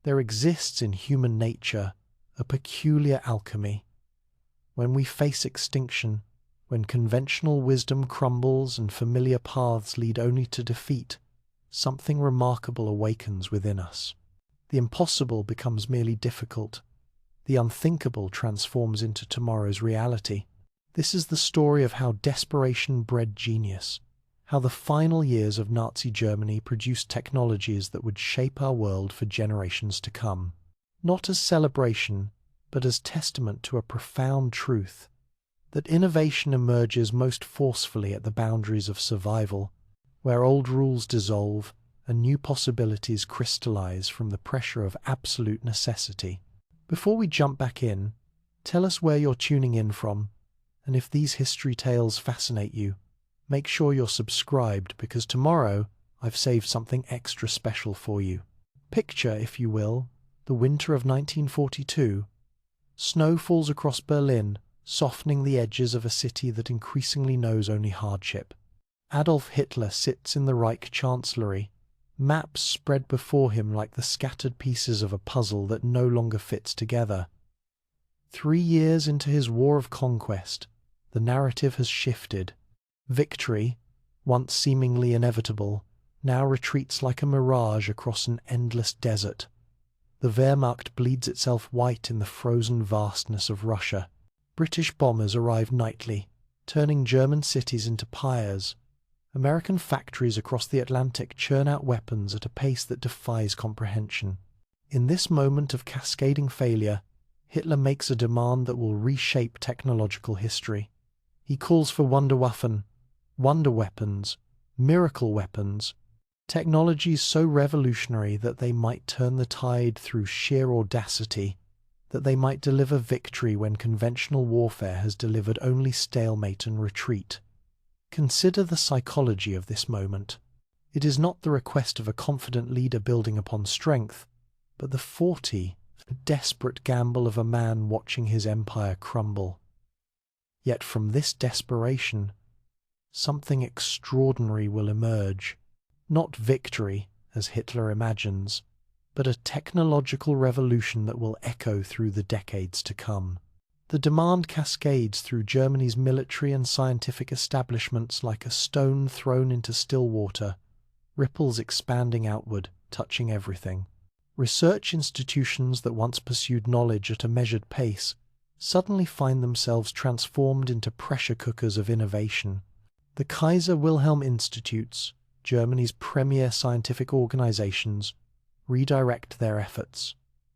There exists in human nature a peculiar alchemy. When we face extinction, when conventional wisdom crumbles and familiar paths lead only to defeat, something remarkable awakens within us. The impossible becomes merely difficult. The unthinkable transforms into tomorrow's reality. This is the story of how desperation bred genius, how the final years of Nazi Germany produced technologies that would shape our world for generations to come. Not as celebration, but as testament to a profound truth, that innovation emerges most forcefully at the boundaries of survival, where old rules dissolve and new possibilities crystallize from the pressure of absolute necessity. Before we jump back in, tell us where you're tuning in from, and if these history tales fascinate you, make sure you're subscribed, because tomorrow I've saved something extra special for you. Picture, if you will, the winter of 1942. Snow falls across Berlin, softening the edges of a city that increasingly knows only hardship. Adolf Hitler sits in the Reich Chancellery, maps spread before him like the scattered pieces of a puzzle that no longer fits together. 3 years into his war of conquest, the narrative has shifted. Victory, once seemingly inevitable, now retreats like a mirage across an endless desert. The Wehrmacht bleeds itself white in the frozen vastness of Russia. British bombers arrive nightly, turning German cities into pyres. American factories across the Atlantic churn out weapons at a pace that defies comprehension. In this moment of cascading failure, Hitler makes a demand that will reshape technological history. He calls for Wunderwaffen, wonder weapons, miracle weapons, technologies so revolutionary that they might turn the tide through sheer audacity, that they might deliver victory when conventional warfare has delivered only stalemate and retreat. Consider the psychology of this moment. It is not the request of a confident leader building upon strength, but the desperate gamble of a man watching his empire crumble. Yet from this desperation, something extraordinary will emerge. Not victory, as Hitler imagines, but a technological revolution that will echo through the decades to come. The demand cascades through Germany's military and scientific establishments like a stone thrown into still water, ripples expanding outward, touching everything. Research institutions that once pursued knowledge at a measured pace suddenly find themselves transformed into pressure cookers of innovation. The Kaiser Wilhelm Institutes, Germany's premier scientific organizations, redirect their efforts.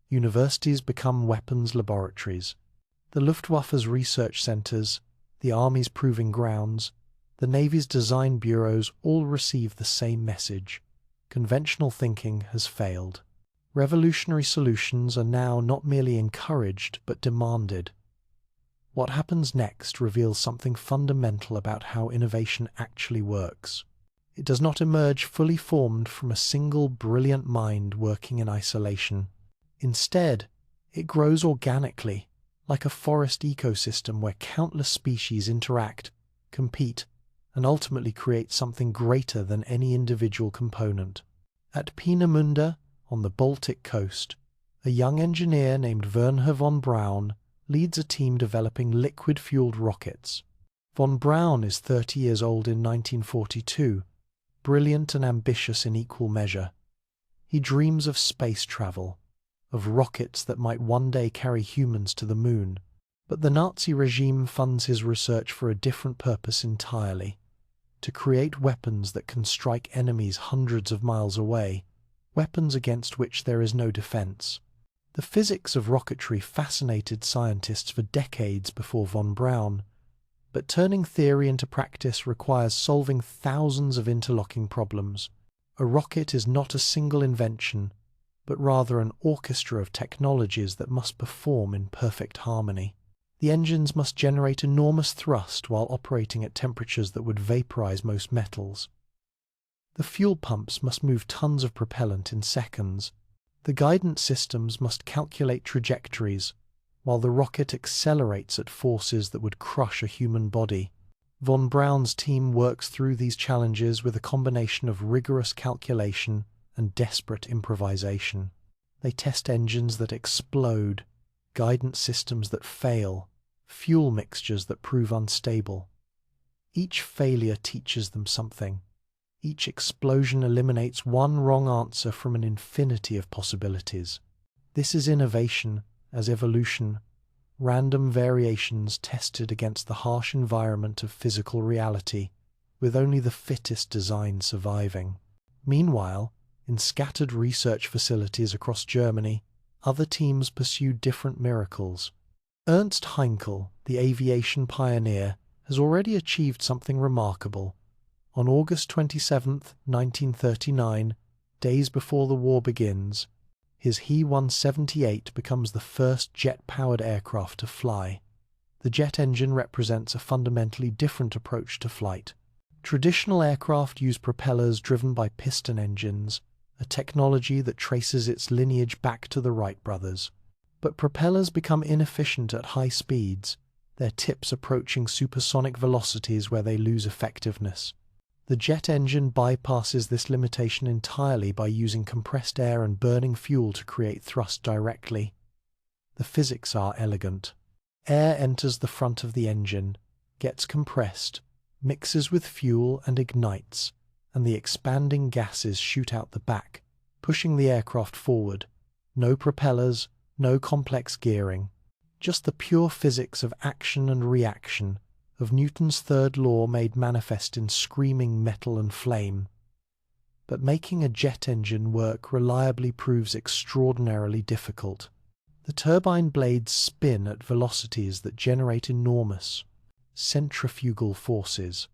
Universities become weapons laboratories. The Luftwaffe's research centers, the Army's proving grounds, the Navy's design bureaus all receive the same message. Conventional thinking has failed. Revolutionary solutions are now not merely encouraged but demanded. What happens next reveals something fundamental about how innovation actually works. It does not emerge fully formed from a single brilliant mind working in isolation. Instead, it grows organically, like a forest ecosystem where countless species interact, compete, and ultimately create something greater than any individual component. At Peenemünde, on the Baltic coast, a young engineer named Wernher von Braun leads a team developing liquid-fueled rockets. Von Braun is 30 years old in 1942, brilliant and ambitious in equal measure. He dreams of space travel, of rockets that might one day carry humans to the moon. But the Nazi regime funds his research for a different purpose entirely: to create weapons that can strike enemies hundreds of miles away, weapons against which there is no defense. The physics of rocketry fascinated scientists for decades before von Braun, but turning theory into practice requires solving thousands of interlocking problems. A rocket is not a single invention, but rather an orchestra of technologies that must perform in perfect harmony. The engines must generate enormous thrust while operating at temperatures that would vaporize most metals. The fuel pumps must move tons of propellant in seconds. The guidance systems must calculate trajectories, while the rocket accelerates at forces that would crush a human body. Von Braun's team works through these challenges with a combination of rigorous calculation and desperate improvisation. They test engines that explode, guidance systems that fail, fuel mixtures that prove unstable. Each failure teaches them something. Each explosion eliminates one wrong answer from an infinity of possibilities. This is innovation as evolution, random variations tested against the harsh environment of physical reality, with only the fittest design surviving. Meanwhile, in scattered research facilities across Germany, other teams pursued different miracles. Ernst Heinkel, the aviation pioneer, has already achieved something remarkable. On August 27, 1939, days before the war begins, his He-178 becomes the first jet-powered aircraft to fly. The jet engine represents a fundamentally different approach to flight. Traditional aircraft use propellers driven by piston engines, a technology that traces its lineage back to the Wright brothers. But propellers become inefficient at high speeds, their tips approaching supersonic velocities where they lose effectiveness. The jet engine bypasses this limitation entirely by using compressed air and burning fuel to create thrust directly. The physics are elegant. Air enters the front of the engine, gets compressed, mixes with fuel and ignites, and the expanding gases shoot out the back, pushing the aircraft forward. No propellers, no complex gearing, just the pure physics of action and reaction, of Newton's third law made manifest in screaming metal and flame. But making a jet engine work reliably proves extraordinarily difficult. The turbine blades spin at velocities that generate enormous centrifugal forces.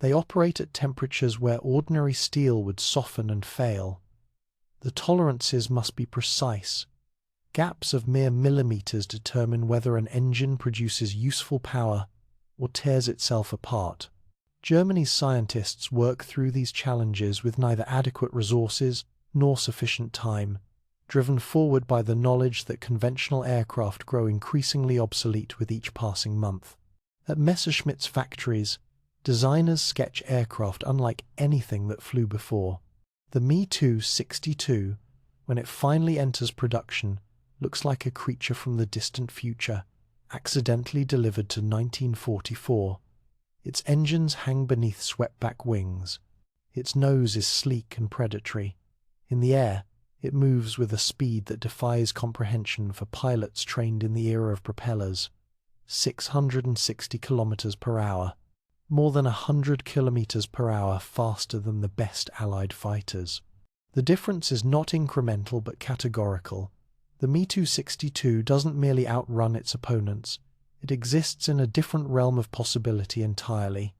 They operate at temperatures where ordinary steel would soften and fail. The tolerances must be precise. Gaps of mere millimeters determine whether an engine produces useful power or tears itself apart. Germany's scientists work through these challenges with neither adequate resources nor sufficient time, driven forward by the knowledge that conventional aircraft grow increasingly obsolete with each passing month. At Messerschmitt's factories, designers sketch aircraft unlike anything that flew before. The Me-262, when it finally enters production, looks like a creature from the distant future, accidentally delivered to 1944. Its engines hang beneath swept-back wings. Its nose is sleek and predatory. In the air, it moves with a speed that defies comprehension for pilots trained in the era of propellers. 660 kilometers per hour, more than 100 kilometers per hour faster than the best Allied fighters. The difference is not incremental but categorical. The Me-262 doesn't merely outrun its opponents, it exists in a different realm of possibility entirely.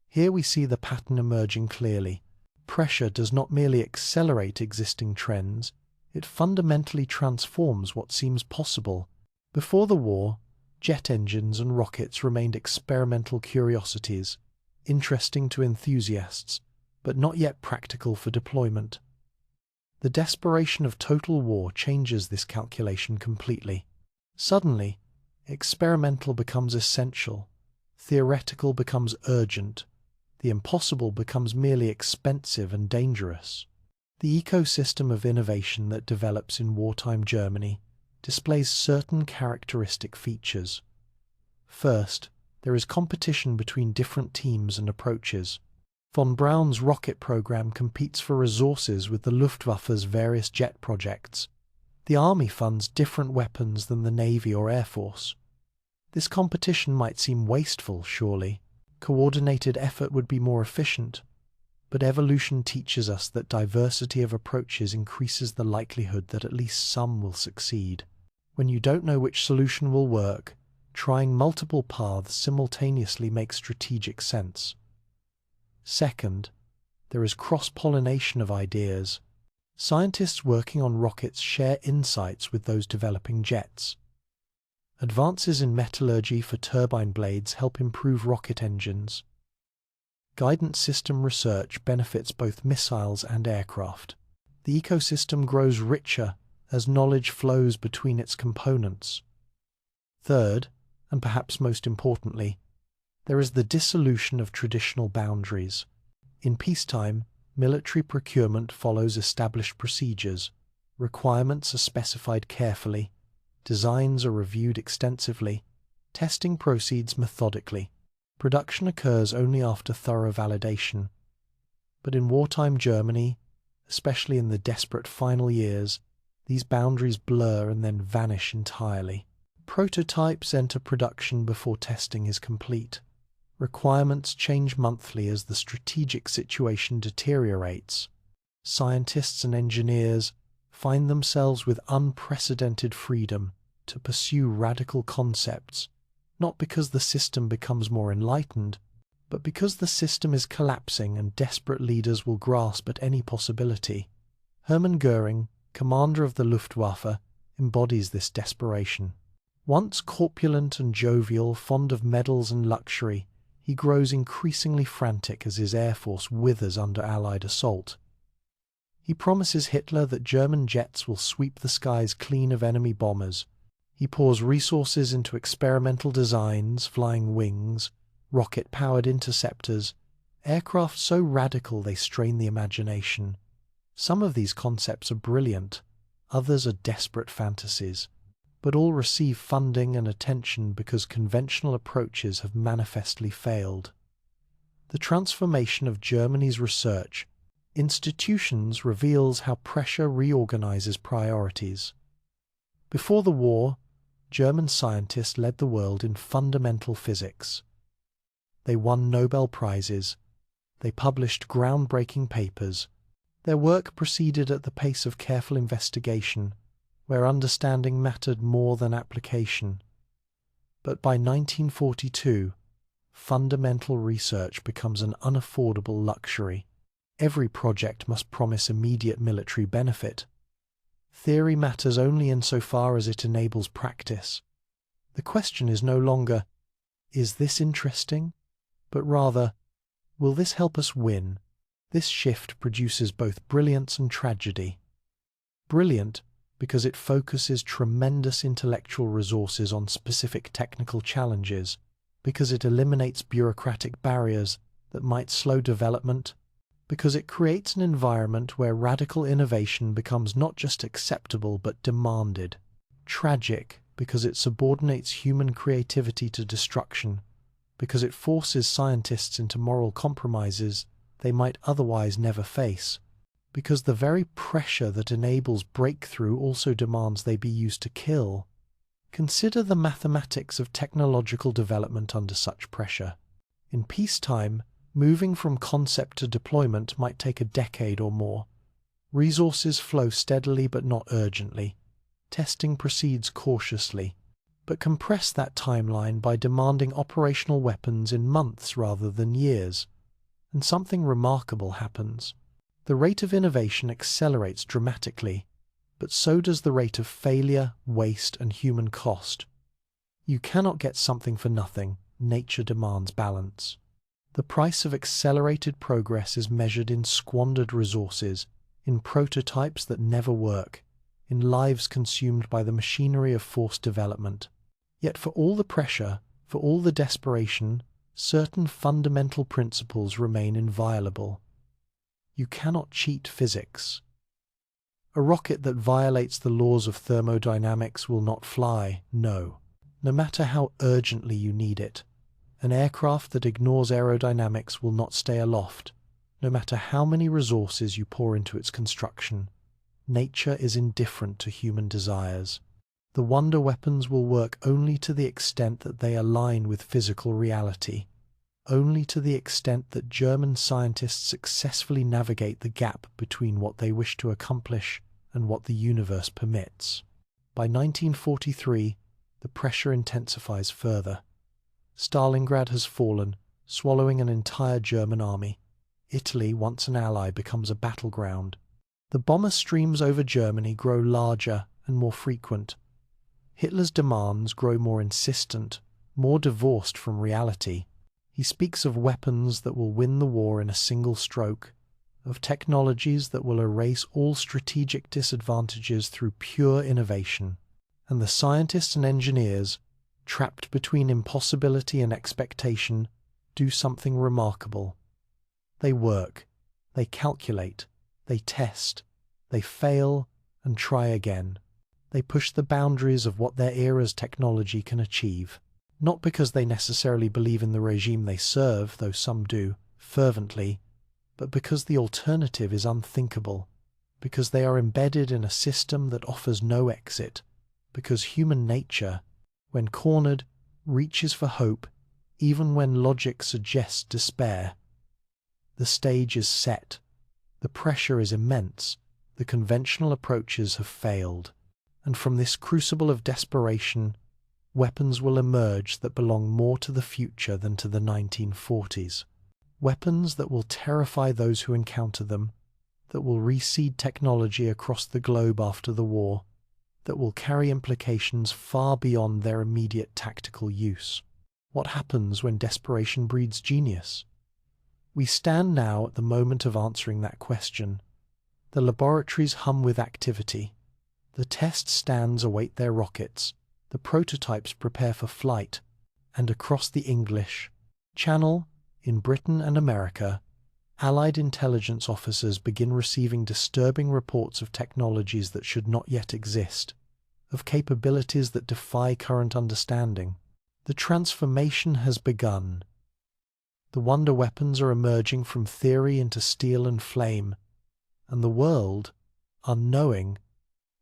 Here we see the pattern emerging clearly. Pressure does not merely accelerate existing trends, it fundamentally transforms what seems possible. Before the war, jet engines and rockets remained experimental curiosities, interesting to enthusiasts, but not yet practical for deployment. The desperation of total war changes this calculation completely. Suddenly, experimental becomes essential, theoretical becomes urgent, the impossible becomes merely expensive and dangerous. The ecosystem of innovation that develops in wartime Germany displays certain characteristic features. First, there is competition between different teams and approaches. Von Braun's rocket program competes for resources with the Luftwaffe's various jet projects. The Army funds different weapons than the Navy or Air Force. This competition might seem wasteful, surely. Coordinated effort would be more efficient. But evolution teaches us that diversity of approaches increases the likelihood that at least some will succeed. When you don't know which solution will work, trying multiple paths simultaneously makes strategic sense. Second, there is cross-pollination of ideas. Scientists working on rockets share insights with those developing jets. Advances in metallurgy for turbine blades help improve rocket engines. Guidance system research benefits both missiles and aircraft. The ecosystem grows richer as knowledge flows between its components. Third, and perhaps most importantly, there is the dissolution of traditional boundaries. In peacetime, military procurement follows established procedures. Requirements are specified carefully, designs are reviewed extensively, testing proceeds methodically. Production occurs only after thorough validation. But in wartime Germany, especially in the desperate final years, these boundaries blur and then vanish entirely. Prototypes enter production before testing is complete. Requirements change monthly as the strategic situation deteriorates. Scientists and engineers find themselves with unprecedented freedom to pursue radical concepts, not because the system becomes more enlightened, but because the system is collapsing and desperate leaders will grasp at any possibility. Hermann Göring, commander of the Luftwaffe, embodies this desperation. Once corpulent and jovial, fond of medals and luxury, he grows increasingly frantic as his air force withers under Allied assault. He promises Hitler that German jets will sweep the skies clean of enemy bombers. He pours resources into experimental designs, flying wings, rocket-powered interceptors, aircraft so radical they strain the imagination. Some of these concepts are brilliant, others are desperate fantasies, but all receive funding and attention because conventional approaches have manifestly failed. The transformation of Germany's research institutions reveals how pressure reorganizes priorities. Before the war, German scientists led the world in fundamental physics. They won Nobel Prizes. They published groundbreaking papers. Their work proceeded at the pace of careful investigation, where understanding mattered more than application. But by 1942, fundamental research becomes an unaffordable luxury. Every project must promise immediate military benefit. Theory matters only insofar as it enables practice. The question is no longer, is this interesting? But rather, will this help us win? This shift produces both brilliance and tragedy. Brilliant because it focuses tremendous intellectual resources on specific technical challenges, because it eliminates bureaucratic barriers that might slow development, because it creates an environment where radical innovation becomes not just acceptable but demanded. Tragic because it subordinates human creativity to destruction, because it forces scientists into moral compromises they might otherwise never face, because the very pressure that enables breakthrough also demands they be used to kill. Consider the mathematics of technological development under such pressure. In peacetime, moving from concept to deployment might take a decade or more. Resources flow steadily but not urgently. Testing proceeds cautiously. But compress that timeline by demanding operational weapons in months rather than years, and something remarkable happens. The rate of innovation accelerates dramatically, but so does the rate of failure, waste, and human cost. You cannot get something for nothing. Nature demands balance. The price of accelerated progress is measured in squandered resources, in prototypes that never work, in lives consumed by the machinery of forced development. Yet for all the pressure, for all the desperation, certain fundamental principles remain inviolable. You cannot cheat physics. A rocket that violates the laws of thermodynamics will not fly, no matter how urgently you need it. An aircraft that ignores aerodynamics will not stay aloft, no matter how many resources you pour into its construction. Nature is indifferent to human desires. The wonder weapons will work only to the extent that they align with physical reality, only to the extent that German scientists successfully navigate the gap between what they wish to accomplish and what the universe permits. By 1943, the pressure intensifies further. Stalingrad has fallen, swallowing an entire German army. Italy, once an ally, becomes a battleground. The bomber streams over Germany grow larger and more frequent. Hitler's demands grow more insistent, more divorced from reality. He speaks of weapons that will win the war in a single stroke, of technologies that will erase all strategic disadvantages through pure innovation. And the scientists and engineers, trapped between impossibility and expectation, do something remarkable. They work, they calculate, they test, they fail, and try again. They push the boundaries of what their era's technology can achieve, not because they necessarily believe in the regime they serve, though some do, fervently, but because the alternative is unthinkable, because they are embedded in a system that offers no exit, because human nature, when cornered, reaches for hope, even when logic suggests despair. The stage is set. The pressure is immense. The conventional approaches have failed. And from this crucible of desperation, weapons will emerge that belong more to the future than to the 1940s. Weapons that will terrify those who encounter them, that will reseed technology across the globe after the war, that will carry implications far beyond their immediate tactical use. What happens when desperation breeds genius? We stand now at the moment of answering that question. The laboratories hum with activity. The test stands await their rockets. The prototypes prepare for flight. And across the English Channel, in Britain and America, Allied intelligence officers begin receiving disturbing reports of technologies that should not yet exist, of capabilities that defy current understanding. The transformation has begun. The wonder weapons are emerging from theory into steel and flame, and the world, unknowing,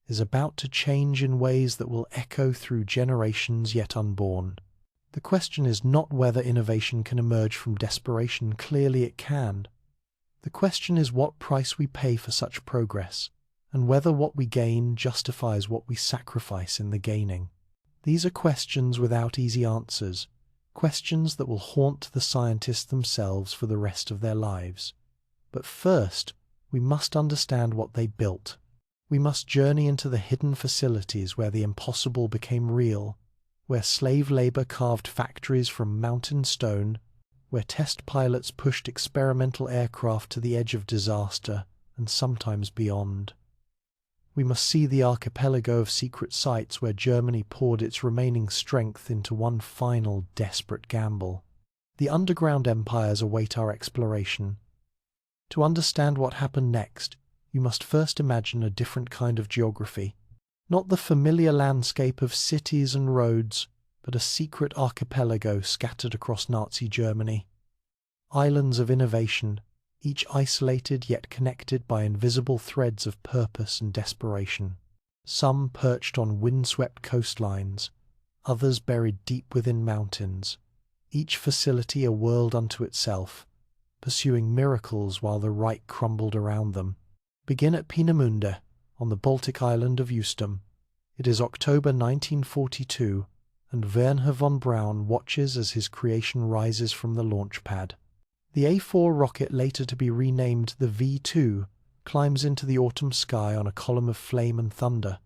is about to change in ways that will echo through generations yet unborn. The question is not whether innovation can emerge from desperation. Clearly it can. The question is what price we pay for such progress, and whether what we gain justifies what we sacrifice in the gaining. These are questions without easy answers, questions that will haunt the scientists themselves for the rest of their lives. But first, we must understand what they built. We must journey into the hidden facilities where the impossible became real, where slave labor carved factories from mountain stone, where test pilots pushed experimental aircraft to the edge of disaster and sometimes beyond. We must see the archipelago of secret sites where Germany poured its remaining strength into one final desperate gamble. The underground empires await our exploration. To understand what happened next, you must first imagine a different kind of geography. Not the familiar landscape of cities and roads, but a secret archipelago scattered across Nazi Germany. Islands of innovation, each isolated yet connected by invisible threads of purpose and desperation. Some perched on windswept coastlines, others buried deep within mountains, each facility a world unto itself, pursuing miracles while the right crumbled around them. Begin at Peenemünde, on the Baltic island of Usedom. It is October 1942, and Wernher von Braun watches as his creation rises from the launch pad. The A4 rocket, later to be renamed the V2, climbs into the autumn sky on a column of flame and thunder.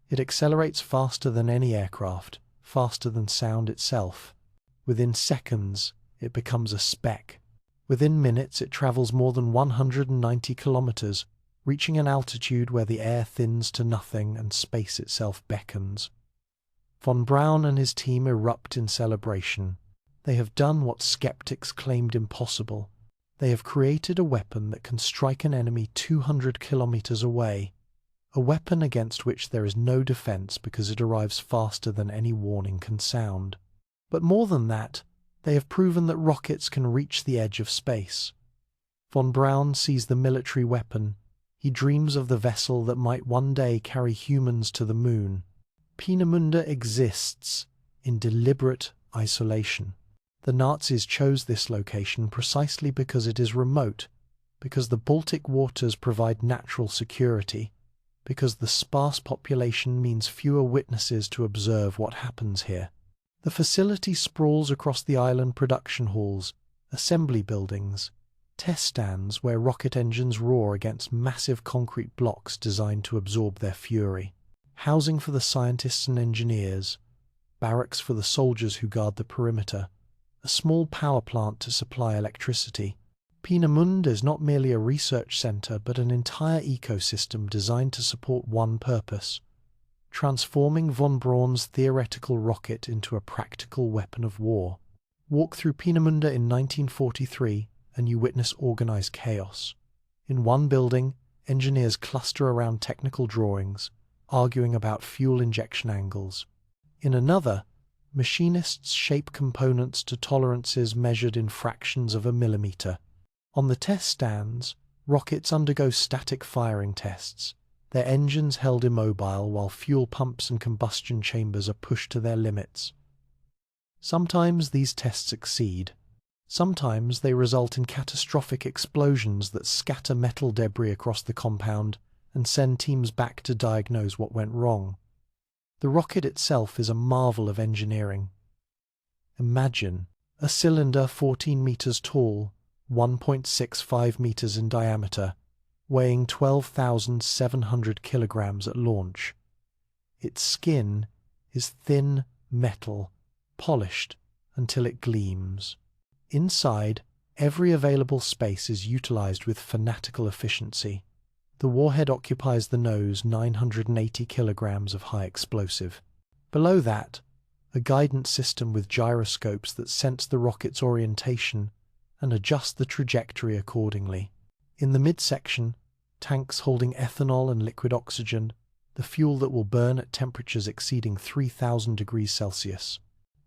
It accelerates faster than any aircraft, faster than sound itself. Within seconds, it becomes a speck. Within minutes, it travels more than 190 kilometers, reaching an altitude where the air thins to nothing and space itself beckons. Von Braun and his team erupt in celebration. They have done what skeptics claimed impossible. They have created a weapon that can strike an enemy 200 kilometers away, a weapon against which there is no defense because it arrives faster than any warning can sound. But more than that, they have proven that rockets can reach the edge of space. Von Braun sees the military weapon. He dreams of the vessel that might one day carry humans to the moon. Peenemünde exists in deliberate isolation. The Nazis chose this location precisely because it is remote, because the Baltic waters provide natural security, because the sparse population means fewer witnesses to observe what happens here. The facility sprawls across the island: production halls, assembly buildings, test stands where rocket engines roar against massive concrete blocks designed to absorb their fury, housing for the scientists and engineers, barracks for the soldiers who guard the perimeter, a small power plant to supply electricity. Peenemünde is not merely a research center but an entire ecosystem designed to support one purpose: transforming von Braun's theoretical rocket into a practical weapon of war. Walk through Peenemünde in 1943 and you witness organized chaos. In one building, engineers cluster around technical drawings, arguing about fuel injection angles. In another, machinists shape components to tolerances measured in fractions of a millimeter. On the test stands, rockets undergo static firing tests, their engines held immobile while fuel pumps and combustion chambers are pushed to their limits. Sometimes these tests succeed. Sometimes they result in catastrophic explosions that scatter metal debris across the compound and send teams back to diagnose what went wrong. The rocket itself is a marvel of engineering. Imagine a cylinder 14 meters tall, 1.65 meters in diameter, weighing 12,700 kilograms at launch. Its skin is thin metal, polished until it gleams. Inside, every available space is utilized with fanatical efficiency. The warhead occupies the nose, 980 kilograms of high explosive. Below that, a guidance system with gyroscopes that sense the rocket's orientation and adjust the trajectory accordingly. In the midsection, tanks holding ethanol and liquid oxygen, the fuel that will burn at temperatures exceeding 3,000 degrees Celsius.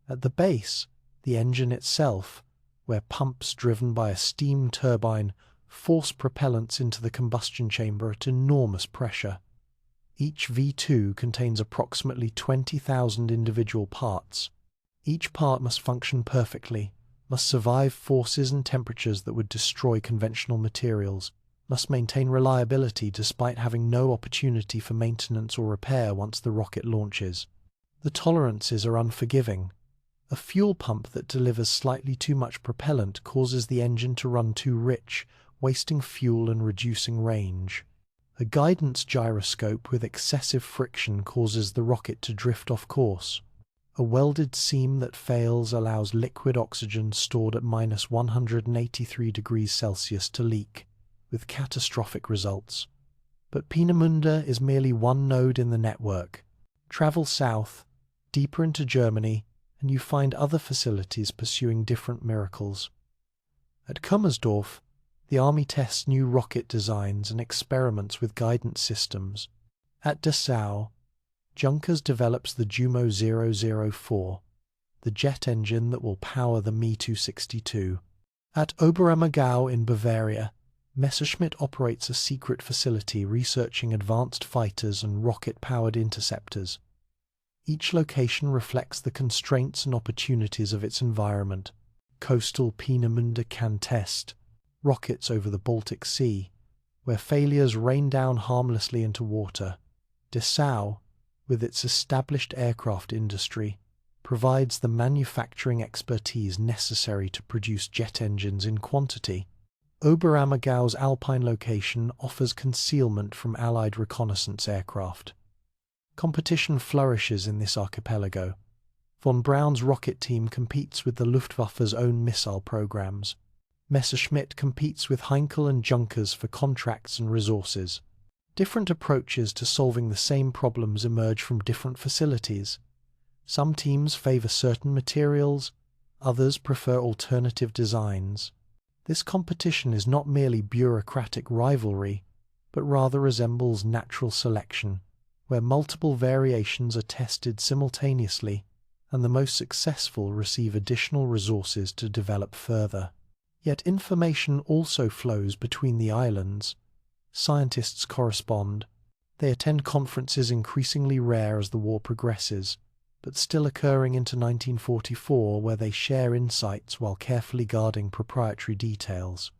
At the base, the engine itself, where pumps driven by a steam turbine force propellants into the combustion chamber at enormous pressure. Each V2 contains approximately 20,000 individual parts. Each part must function perfectly, must survive forces and temperatures that would destroy conventional materials, must maintain reliability despite having no opportunity for maintenance or repair once the rocket launches. The tolerances are unforgiving. A fuel pump that delivers slightly too much propellant causes the engine to run too rich, wasting fuel and reducing range. A guidance gyroscope with excessive friction causes the rocket to drift off course. A welded seam that fails allows liquid oxygen stored at minus 183 degrees Celsius to leak, with catastrophic results. But Peenemünde is merely one node in the network. Travel south, deeper into Germany, and you find other facilities pursuing different miracles. At Kummersdorf, the Army tests new rocket designs and experiments with guidance systems. At Dessau, Junkers develops the Jumo 004, the jet engine that will power the Me-262. At Oberammergau in Bavaria, Messerschmitt operates a secret facility researching advanced fighters and rocket-powered interceptors. Each location reflects the constraints and opportunities of its environment. Coastal Peenemünde can test rockets over the Baltic Sea, where failures rain down harmlessly into water. Dessau, with its established aircraft industry, provides the manufacturing expertise necessary to produce jet engines in quantity. Oberammergau's alpine location offers concealment from Allied reconnaissance aircraft. Competition flourishes in this archipelago. Von Braun's rocket team competes with the Luftwaffe's own missile programs. Messerschmitt competes with Heinkel and Junkers for contracts and resources. Different approaches to solving the same problems emerge from different facilities. Some teams favor certain materials, others prefer alternative designs. This competition is not merely bureaucratic rivalry, but rather resembles natural selection, where multiple variations are tested simultaneously, and the most successful receive additional resources to develop further. Yet information also flows between the islands. Scientists correspond. They attend conferences increasingly rare as the war progresses, but still occurring into 1944, where they share insights while carefully guarding proprietary details.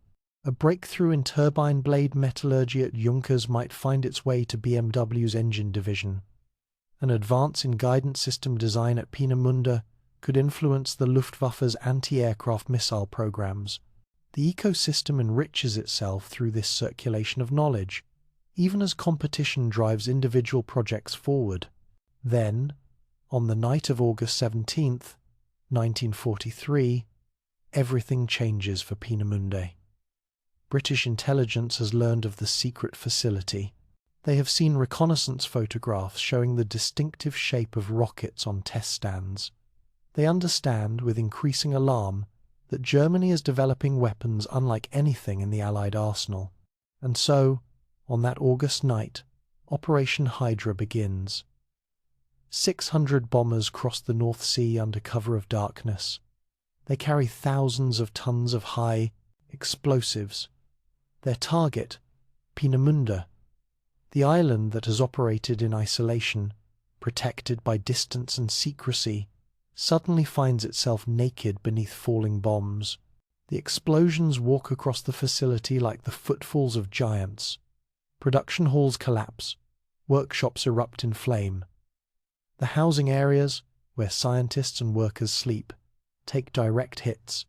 A breakthrough in turbine blade metallurgy at Junkers might find its way to BMW's engine division. An advance in guidance system design at Peenemünde could influence the Luftwaffe's anti-aircraft missile programs. The ecosystem enriches itself through this circulation of knowledge, even as competition drives individual projects forward. Then, on the night of August 17th, 1943, everything changes for Peenemünde. British intelligence has learned of the secret facility. They have seen reconnaissance photographs showing the distinctive shape of rockets on test stands. They understand, with increasing alarm, that Germany is developing weapons unlike anything in the Allied arsenal. And so, On that August night, Operation Hydra begins. 600 bombers cross the North Sea under cover of darkness. They carry thousands of tons of high explosives. Their target, Peenemünde, the island that has operated in isolation, protected by distance and secrecy, suddenly finds itself naked beneath falling bombs. The explosions walk across the facility like the footfalls of giants. Production halls collapse. Workshops erupt in flame. The housing areas, where scientists and workers sleep, take direct hits.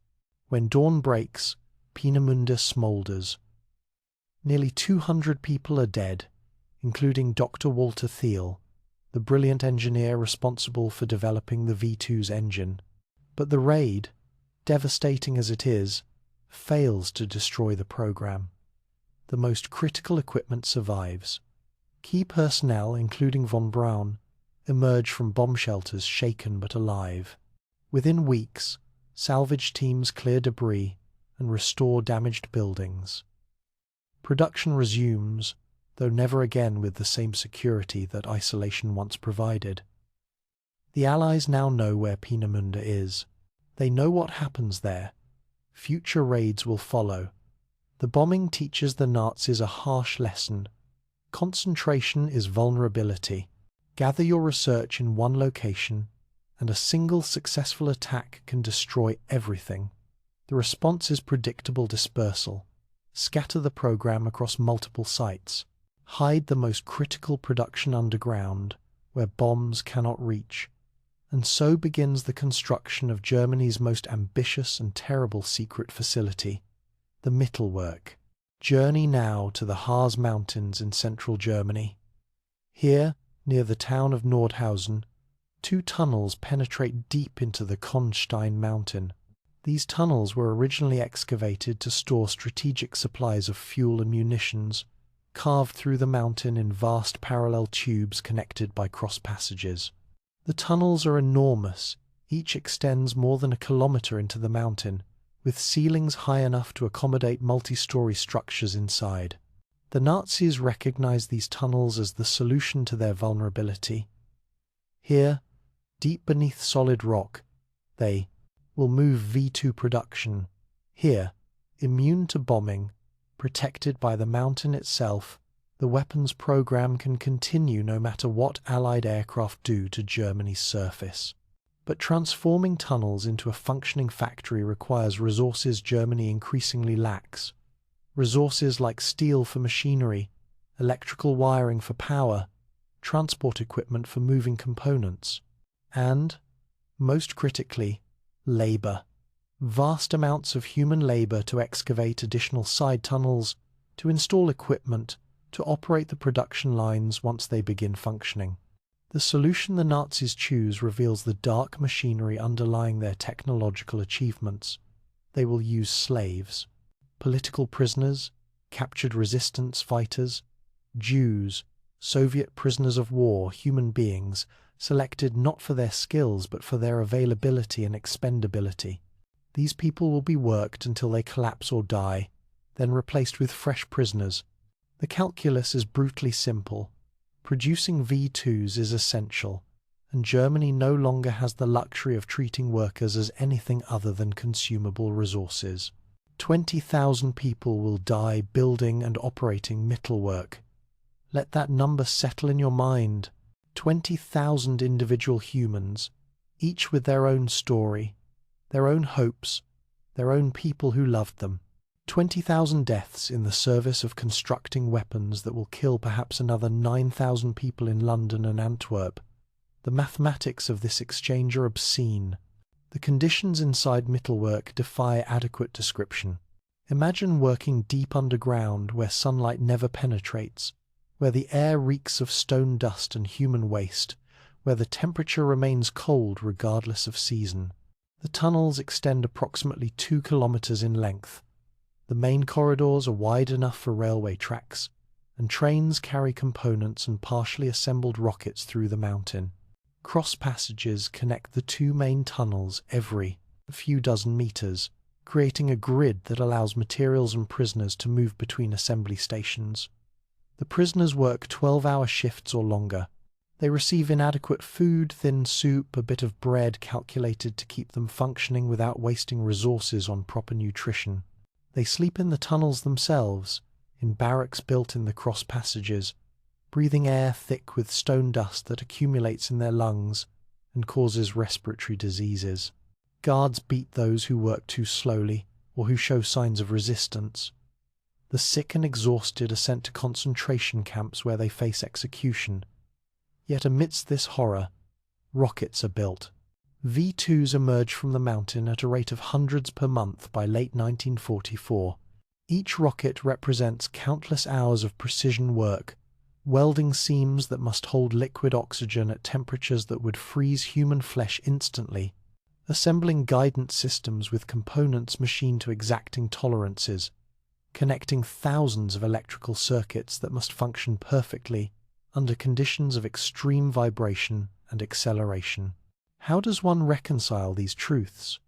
When dawn breaks, Peenemünde smoulders. Nearly 200 people are dead, including Dr. Walter Thiel, the brilliant engineer responsible for developing the V2's engine. But the raid, devastating as it is, fails to destroy the program. The most critical equipment survives. Key personnel, including von Braun, emerge from bomb shelters shaken but alive. Within weeks, salvage teams clear debris and restore damaged buildings. Production resumes, though never again with the same security that isolation once provided. The Allies now know where Peenemünde is. They know what happens there. Future raids will follow. The bombing teaches the Nazis a harsh lesson. Concentration is vulnerability. Gather your research in one location, and a single successful attack can destroy everything. The response is predictable dispersal. Scatter the program across multiple sites. Hide the most critical production underground, where bombs cannot reach. And so begins the construction of Germany's most ambitious and terrible secret facility, the Mittelwerk. Journey now to the Harz Mountains in central Germany. Here, near the town of Nordhausen, 2 tunnels penetrate deep into the Konstein mountain. These tunnels were originally excavated to store strategic supplies of fuel and munitions, carved through the mountain in vast parallel tubes connected by cross passages. The tunnels are enormous. Each extends more than a kilometre into the mountain, with ceilings high enough to accommodate multi-story structures inside. The Nazis recognized these tunnels as the solution to their vulnerability. Here, deep beneath solid rock, they will move V2 production. Here, immune to bombing, protected by the mountain itself, the weapons program can continue no matter what Allied aircraft do to Germany's surface. But transforming tunnels into a functioning factory requires resources Germany increasingly lacks. Resources like steel for machinery, electrical wiring for power, transport equipment for moving components, and, most critically, labour. Vast amounts of human labour to excavate additional side tunnels, to install equipment, to operate the production lines once they begin functioning. The solution the Nazis choose reveals the dark machinery underlying their technological achievements. They will use slaves, political prisoners, captured resistance fighters, Jews, Soviet prisoners of war, human beings, selected not for their skills but for their availability and expendability. These people will be worked until they collapse or die, then replaced with fresh prisoners. The calculus is brutally simple. Producing V2s is essential, and Germany no longer has the luxury of treating workers as anything other than consumable resources. 20,000 people will die building and operating Mittelwerk. Let that number settle in your mind. 20,000 individual humans, each with their own story, their own hopes, their own people who loved them. 20,000 deaths in the service of constructing weapons that will kill perhaps another 9,000 people in London and Antwerp. The mathematics of this exchange are obscene. The conditions inside Mittelwerk defy adequate description. Imagine working deep underground where sunlight never penetrates, where the air reeks of stone dust and human waste, where the temperature remains cold regardless of season. The tunnels extend approximately 2 kilometres in length. The main corridors are wide enough for railway tracks, and trains carry components and partially assembled rockets through the mountain. Cross passages connect the 2 main tunnels every few dozen meters, creating a grid that allows materials and prisoners to move between assembly stations. The prisoners work 12-hour shifts or longer. They receive inadequate food, thin soup, a bit of bread calculated to keep them functioning without wasting resources on proper nutrition. They sleep in the tunnels themselves, in barracks built in the cross passages, breathing air thick with stone dust that accumulates in their lungs and causes respiratory diseases. Guards beat those who work too slowly or who show signs of resistance. The sick and exhausted are sent to concentration camps where they face execution. Yet amidst this horror, rockets are built. V2s emerge from the mountain at a rate of hundreds per month by late 1944. Each rocket represents countless hours of precision work, welding seams that must hold liquid oxygen at temperatures that would freeze human flesh instantly, assembling guidance systems with components machined to exacting tolerances, connecting thousands of electrical circuits that must function perfectly under conditions of extreme vibration and acceleration. How does one reconcile these truths?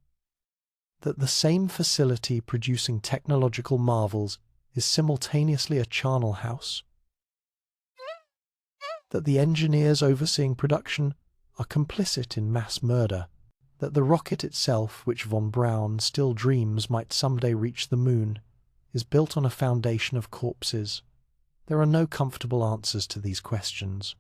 That the same facility producing technological marvels is simultaneously a charnel house? That the engineers overseeing production are complicit in mass murder? That the rocket itself, which von Braun still dreams might someday reach the moon, is built on a foundation of corpses? There are no comfortable answers to these questions.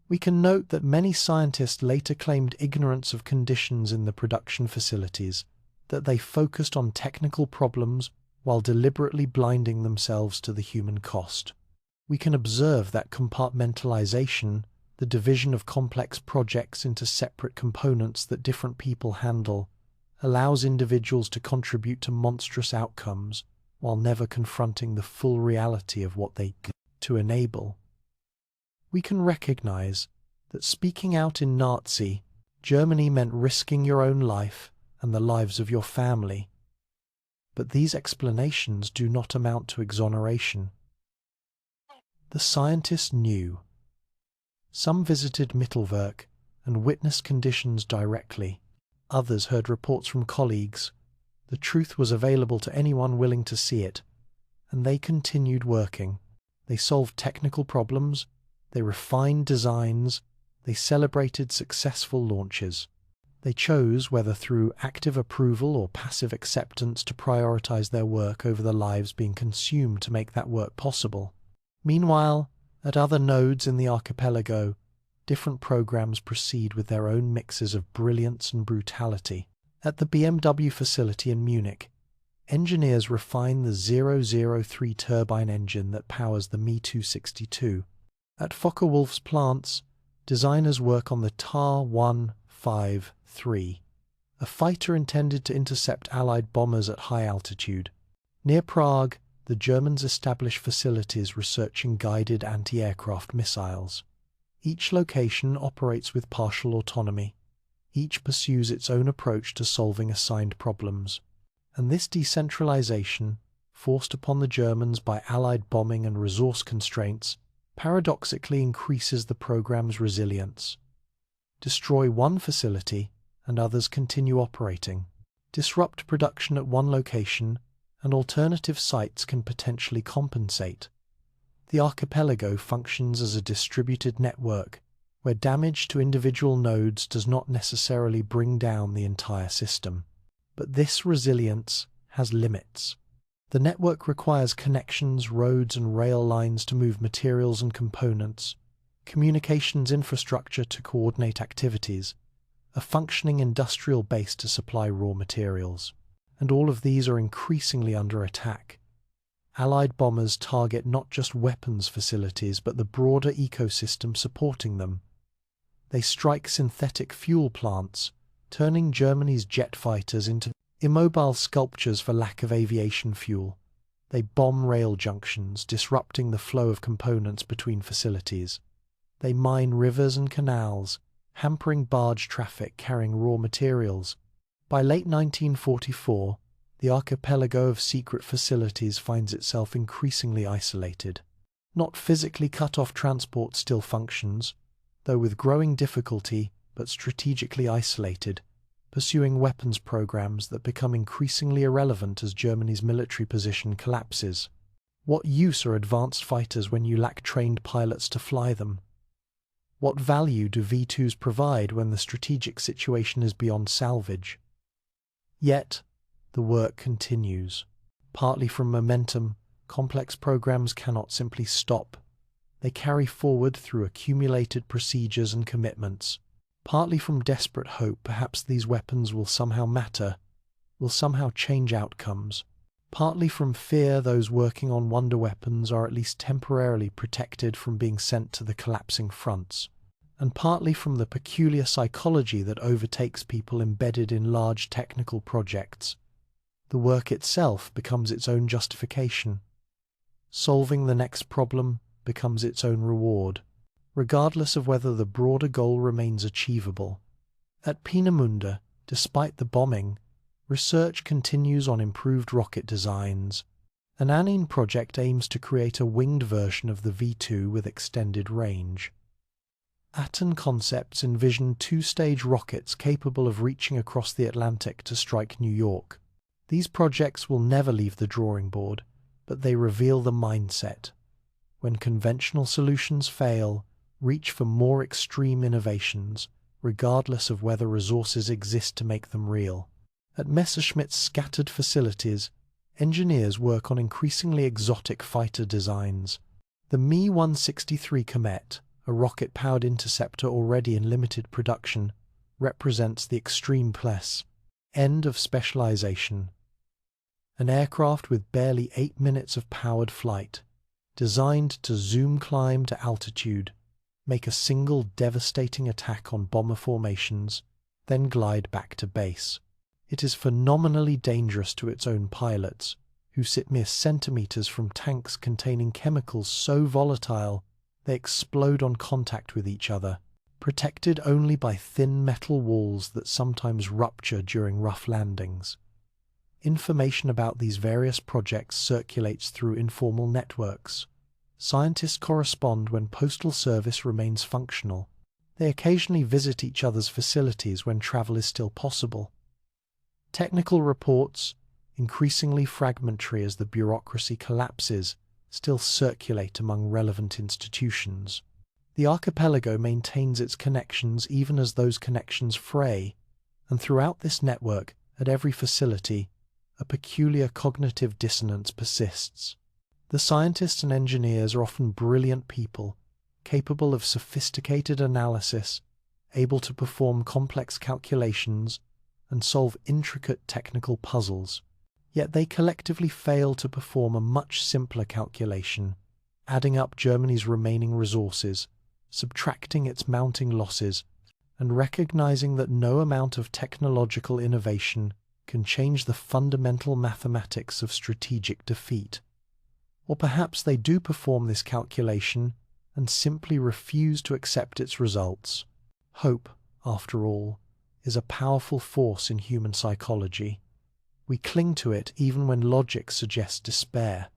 We can note that many scientists later claimed ignorance of conditions in the production facilities, that they focused on technical problems while deliberately blinding themselves to the human cost. We can observe that compartmentalization, the division of complex projects into separate components that different people handle, allows individuals to contribute to monstrous outcomes while never confronting the full reality of what they do to enable. We can recognize that speaking out in Nazi Germany meant risking your own life and the lives of your family. But these explanations do not amount to exoneration. The scientists knew. Some visited Mittelwerk and witnessed conditions directly. Others heard reports from colleagues. The truth was available to anyone willing to see it, and they continued working. They solved technical problems, they refined designs, they celebrated successful launches. They chose, whether through active approval or passive acceptance, to prioritize their work over the lives being consumed to make that work possible. Meanwhile, at other nodes in the archipelago, different programs proceed with their own mixes of brilliance and brutality. At the BMW facility in Munich, engineers refine the 003 turbine engine that powers the Me-262. At Focke-Wulf's plants, designers work on the Ta-153, a fighter intended to intercept Allied bombers at high altitude. Near Prague, the Germans establish facilities researching guided anti-aircraft missiles. Each location operates with partial autonomy. Each pursues its own approach to solving assigned problems. And this decentralization, forced upon the Germans by Allied bombing and resource constraints, paradoxically increases the program's resilience. Destroy one facility, and others continue operating. Disrupt production at one location, and alternative sites can potentially compensate. The archipelago functions as a distributed network, where damage to individual nodes does not necessarily bring down the entire system. But this resilience has limits. The network requires connections, roads and rail lines to move materials and components, communications infrastructure to coordinate activities, a functioning industrial base to supply raw materials. And all of these are increasingly under attack. Allied bombers target not just weapons facilities but the broader ecosystem supporting them. They strike synthetic fuel plants, turning Germany's jet fighters into immobile sculptures for lack of aviation fuel. They bomb rail junctions, disrupting the flow of components between facilities. They mine rivers and canals, hampering barge traffic carrying raw materials. By late 1944, the archipelago of secret facilities finds itself increasingly isolated. Not physically cut off, transport still functions, though with growing difficulty, but strategically isolated, pursuing weapons programs that become increasingly irrelevant as Germany's military position collapses. What use are advanced fighters when you lack trained pilots to fly them? What value do V2s provide when the strategic situation is beyond salvage? Yet, the work continues. Partly from momentum, complex programs cannot simply stop. They carry forward through accumulated procedures and commitments. Partly from desperate hope, perhaps these weapons will somehow matter, will somehow change outcomes. Partly from fear, those working on wonder weapons are at least temporarily protected from being sent to the collapsing fronts. And partly from the peculiar psychology that overtakes people embedded in large technical projects. The work itself becomes its own justification. Solving the next problem becomes its own reward, regardless of whether the broader goal remains achievable. At Peenemünde, despite the bombing, research continues on improved rocket designs. An Anine project aims to create a winged version of the V2 with extended range. Aten Concepts envision two-stage rockets capable of reaching across the Atlantic to strike New York. These projects will never leave the drawing board, but they reveal the mindset. When conventional solutions fail, reach for more extreme innovations, regardless of whether resources exist to make them real. At Messerschmitt's scattered facilities, engineers work on increasingly exotic fighter designs. The Me-163 Comet, a rocket-powered interceptor already in limited production, represents the extreme end of specialization. An aircraft with barely 8 minutes of powered flight, designed to zoom climb to altitude, make a single devastating attack on bomber formations, then glide back to base. It is phenomenally dangerous to its own pilots, who sit mere centimeters from tanks containing chemicals so volatile they explode on contact with each other, protected only by thin metal walls that sometimes rupture during rough landings. Information about these various projects circulates through informal networks. Scientists correspond when postal service remains functional. They occasionally visit each other's facilities when travel is still possible. Technical reports, increasingly fragmentary as the bureaucracy collapses, still circulate among relevant institutions. The archipelago maintains its connections even as those connections fray, and throughout this network, at every facility, a peculiar cognitive dissonance persists. The scientists and engineers are often brilliant people, capable of sophisticated analysis, able to perform complex calculations, and solve intricate technical puzzles. Yet they collectively fail to perform a much simpler calculation, adding up Germany's remaining resources, subtracting its mounting losses, and recognizing that no amount of technological innovation can change the fundamental mathematics of strategic defeat. Or perhaps they do perform this calculation and simply refuse to accept its results. Hope, after all, is a powerful force in human psychology. We cling to it even when logic suggests despair,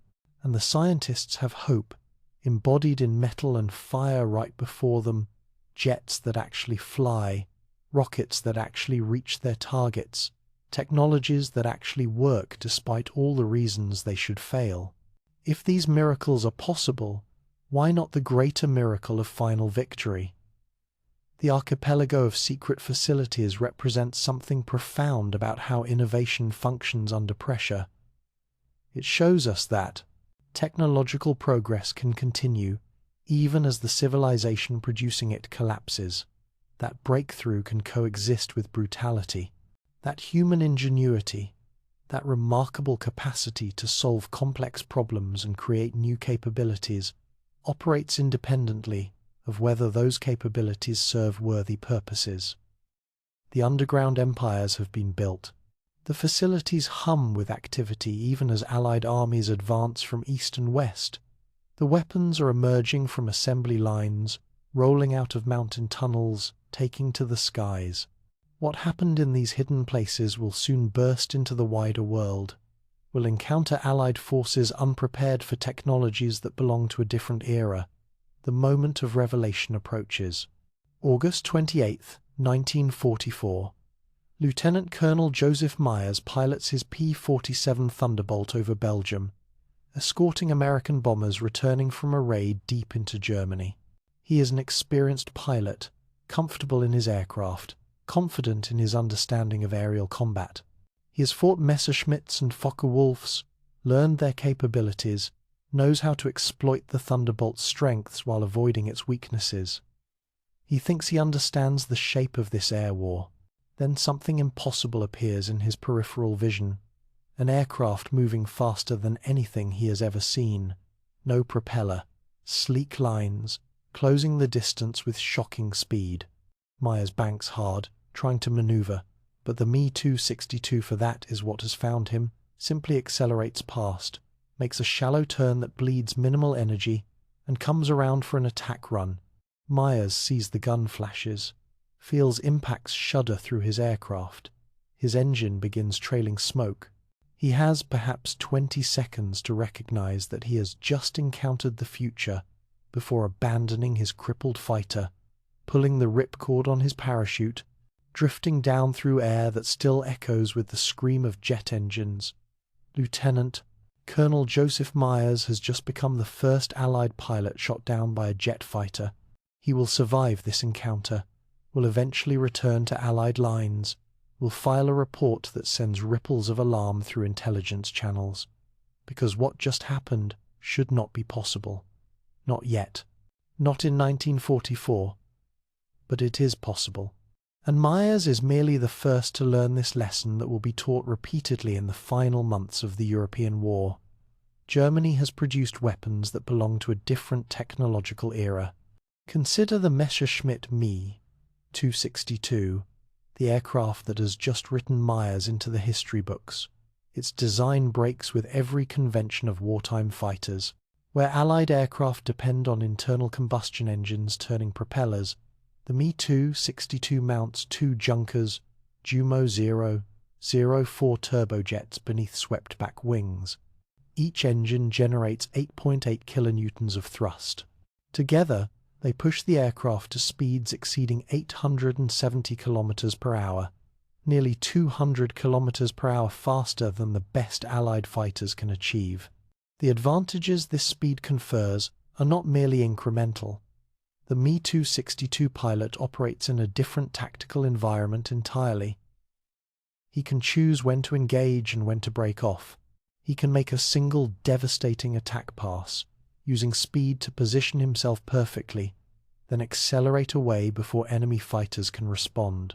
and the scientists have hope, embodied in metal and fire right before them, jets that actually fly, rockets that actually reach their targets, technologies that actually work despite all the reasons they should fail. If these miracles are possible, why not the greater miracle of final victory? The archipelago of secret facilities represents something profound about how innovation functions under pressure. It shows us that technological progress can continue even as the civilization producing it collapses, that breakthrough can coexist with brutality, that human ingenuity, that remarkable capacity to solve complex problems and create new capabilities, operates independently of whether those capabilities serve worthy purposes. The underground empires have been built. The facilities hum with activity even as Allied armies advance from east and west. The weapons are emerging from assembly lines, rolling out of mountain tunnels, taking to the skies. What happened in these hidden places will soon burst into the wider world, will encounter Allied forces unprepared for technologies that belong to a different era. The moment of revelation approaches. August 28, 1944. Lieutenant Colonel Joseph Myers pilots his P-47 Thunderbolt over Belgium, escorting American bombers returning from a raid deep into Germany. He is an experienced pilot, comfortable in his aircraft, confident in his understanding of aerial combat. He has fought Messerschmitts and Focke-Wulfs, learned their capabilities, knows how to exploit the Thunderbolt's strengths while avoiding its weaknesses. He thinks he understands the shape of this air war. Then something impossible appears in his peripheral vision. An aircraft moving faster than anything he has ever seen. No propeller, sleek lines, closing the distance with shocking speed. Myers banks hard, trying to maneuver, but the Me-262, for that is what has found him, simply accelerates past, makes a shallow turn that bleeds minimal energy, and comes around for an attack run. Myers sees the gun flashes, feels impacts shudder through his aircraft. His engine begins trailing smoke. He has perhaps 20 seconds to recognize that he has just encountered the future before abandoning his crippled fighter, pulling the ripcord on his parachute, drifting down through air that still echoes with the scream of jet engines. Lieutenant Colonel Joseph Myers has just become the first Allied pilot shot down by a jet fighter. He will survive this encounter, will eventually return to Allied lines, will file a report that sends ripples of alarm through intelligence channels, because what just happened should not be possible. Not yet. Not in 1944. But it is possible. And Myers is merely the first to learn this lesson that will be taught repeatedly in the final months of the European war. Germany has produced weapons that belong to a different technological era. Consider the Messerschmitt Me-262, the aircraft that has just written Myers into the history books. Its design breaks with every convention of wartime fighters. Where Allied aircraft depend on internal combustion engines turning propellers, the Me-262 mounts two Junkers Jumo 004 turbojets beneath swept-back wings. Each engine generates 8.8 kilonewtons of thrust. Together, they push the aircraft to speeds exceeding 870 kilometers per hour, nearly 200 kilometers per hour faster than the best Allied fighters can achieve. The advantages this speed confers are not merely incremental. The Me-262 pilot operates in a different tactical environment entirely. He can choose when to engage and when to break off. He can make a single devastating attack pass, using speed to position himself perfectly, then accelerate away before enemy fighters can respond.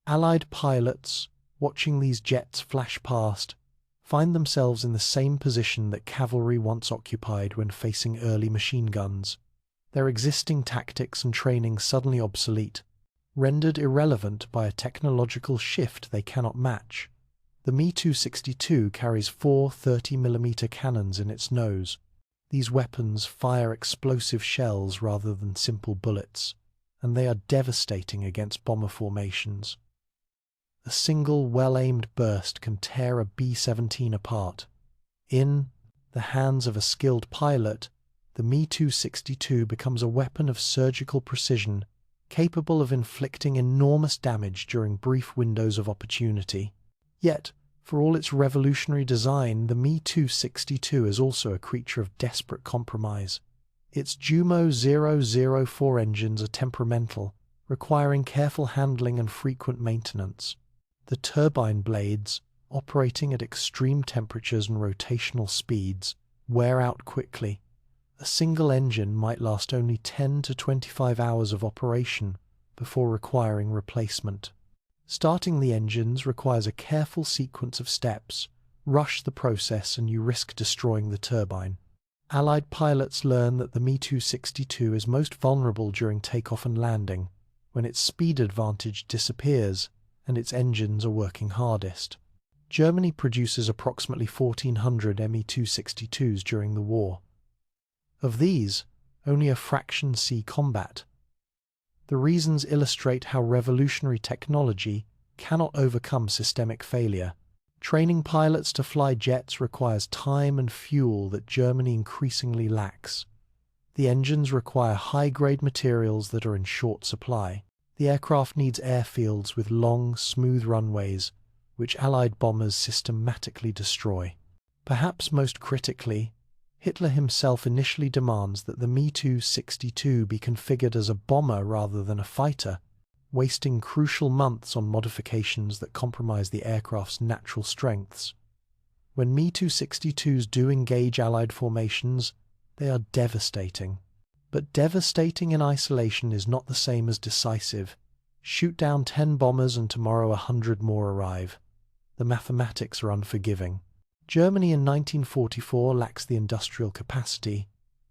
Allied pilots, watching these jets flash past, find themselves in the same position that cavalry once occupied when facing early machine guns. Their existing tactics and training suddenly obsolete, rendered irrelevant by a technological shift they cannot match. The Me-262 carries four 30mm cannons in its nose. These weapons fire explosive shells rather than simple bullets, and they are devastating against bomber formations. A single well-aimed burst can tear a B-17 apart. In the hands of a skilled pilot, the Me-262 becomes a weapon of surgical precision, capable of inflicting enormous damage during brief windows of opportunity. Yet, for all its revolutionary design, the Me-262 is also a creature of desperate compromise. Its Jumo 004 engines are temperamental, requiring careful handling and frequent maintenance. The turbine blades, operating at extreme temperatures and rotational speeds, wear out quickly. A single engine might last only 10 to 25 hours of operation before requiring replacement. Starting the engines requires a careful sequence of steps. Rush the process and you risk destroying the turbine. Allied pilots learn that the Me-262 is most vulnerable during takeoff and landing, when its speed advantage disappears and its engines are working hardest. Germany produces approximately 1,400 Me-262s during the war. Of these, only a fraction see combat. The reasons illustrate how revolutionary technology cannot overcome systemic failure. Training pilots to fly jets requires time and fuel that Germany increasingly lacks. The engines require high-grade materials that are in short supply. The aircraft needs airfields with long, smooth runways, which Allied bombers systematically destroy. Perhaps most critically, Hitler himself initially demands that the Me-262 be configured as a bomber rather than a fighter, wasting crucial months on modifications that compromise the aircraft's natural strengths. When Me-262s do engage Allied formations, they are devastating. But devastating in isolation is not the same as decisive. Shoot down 10 bombers and tomorrow 100 more arrive. The mathematics are unforgiving. Germany in 1944 lacks the industrial capacity,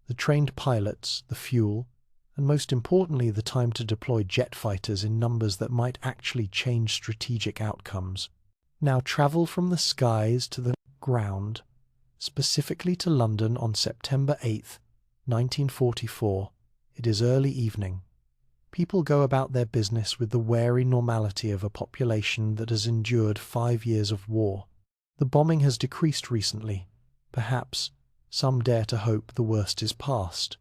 the trained pilots, the fuel, and most importantly the time to deploy jet fighters in numbers that might actually change strategic outcomes. Now travel from the skies to the ground, specifically to London on September 8, 1944. It is early evening. People go about their business with the wary normality of a population that has endured 5 years of war. The bombing has decreased recently. Perhaps some dare to hope the worst is past.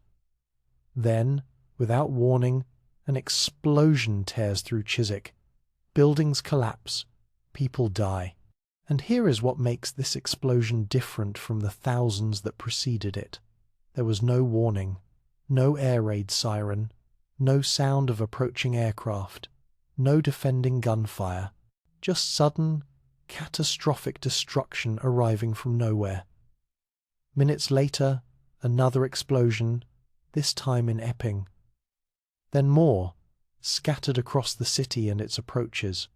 Then, without warning, an explosion tears through Chiswick. Buildings collapse. People die. And here is what makes this explosion different from the thousands that preceded it. There was no warning, no air raid siren, no sound of approaching aircraft, no defending gunfire. Just sudden, catastrophic destruction arriving from nowhere. Minutes later, another explosion, this time in Epping. Then more, scattered across the city and its approaches.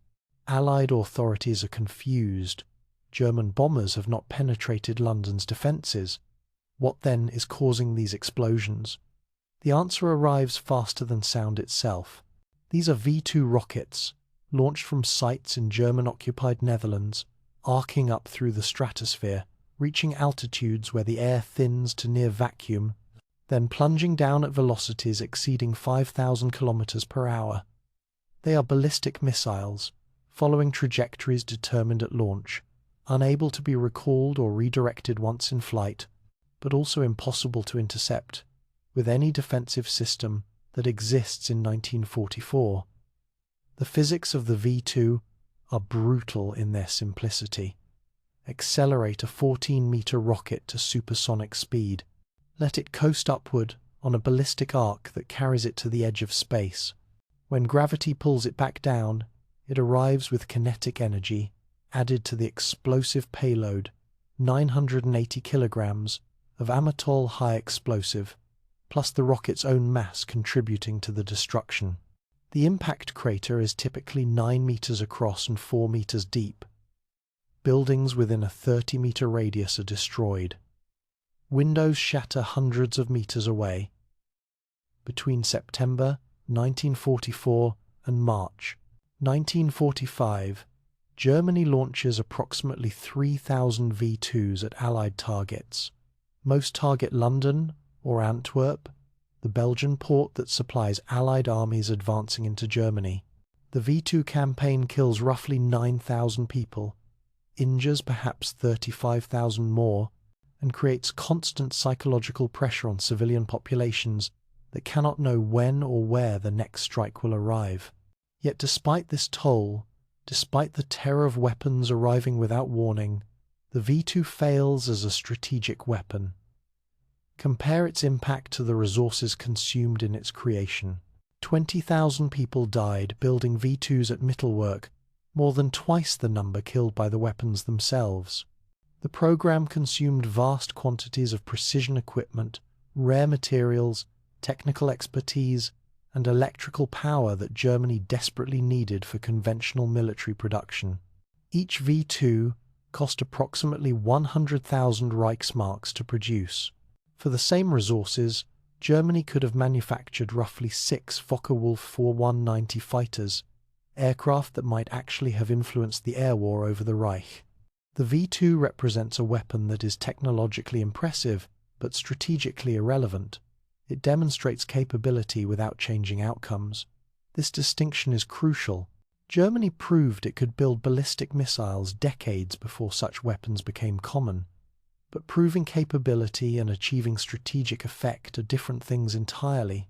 Allied authorities are confused. German bombers have not penetrated London's defences. What then is causing these explosions? The answer arrives faster than sound itself. These are V-2 rockets, launched from sites in German-occupied Netherlands, arcing up through the stratosphere, reaching altitudes where the air thins to near vacuum, then plunging down at velocities exceeding 5,000 kilometers per hour. They are ballistic missiles, following trajectories determined at launch, unable to be recalled or redirected once in flight, but also impossible to intercept with any defensive system that exists in 1944. The physics of the V-2 are brutal in their simplicity. Accelerate a 14-meter rocket to supersonic speed. Let it coast upward on a ballistic arc that carries it to the edge of space. When gravity pulls it back down, it arrives with kinetic energy added to the explosive payload, 980 kilograms of amatol high explosive, plus the rocket's own mass contributing to the destruction. The impact crater is typically 9 meters across and 4 meters deep. Buildings within a 30-meter radius are destroyed. Windows shatter hundreds of meters away. Between September 1944 and March 1945, Germany launches approximately 3,000 V-2s at Allied targets. Most target London or Antwerp, the Belgian port that supplies Allied armies advancing into Germany. The V-2 campaign kills roughly 9,000 people, injures perhaps 35,000 more, and creates constant psychological pressure on civilian populations that cannot know when or where the next strike will arrive. Yet despite this toll, despite the terror of weapons arriving without warning, the V-2 fails as a strategic weapon. Compare its impact to the resources consumed in its creation. 20,000 people died building V-2s at Mittelwerk, more than twice the number killed by the weapons themselves. The program consumed vast quantities of precision equipment, rare materials, technical expertise, and electrical power that Germany desperately needed for conventional military production. Each V-2 cost approximately 100,000 Reichsmarks to produce. For the same resources, Germany could have manufactured roughly 6 Focke-Wulf 4190 fighters, aircraft that might actually have influenced the air war over the Reich. The V-2 represents a weapon that is technologically impressive, but strategically irrelevant. It demonstrates capability without changing outcomes. This distinction is crucial. Germany proved it could build ballistic missiles decades before such weapons became common. But proving capability and achieving strategic effect are different things entirely.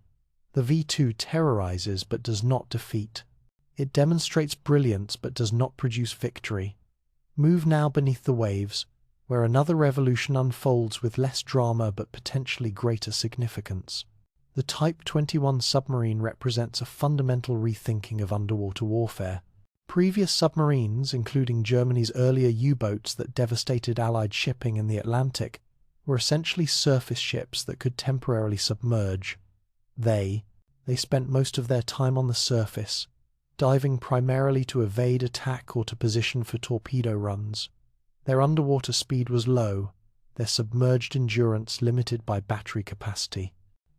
The V-2 terrorizes but does not defeat. It demonstrates brilliance but does not produce victory. Move now beneath the waves, where another revolution unfolds with less drama but potentially greater significance. The Type 21 submarine represents a fundamental rethinking of underwater warfare. Previous submarines, including Germany's earlier U-boats that devastated Allied shipping in the Atlantic, were essentially surface ships that could temporarily submerge. They spent most of their time on the surface, diving primarily to evade attack or to position for torpedo runs. Their underwater speed was low, their submerged endurance limited by battery capacity.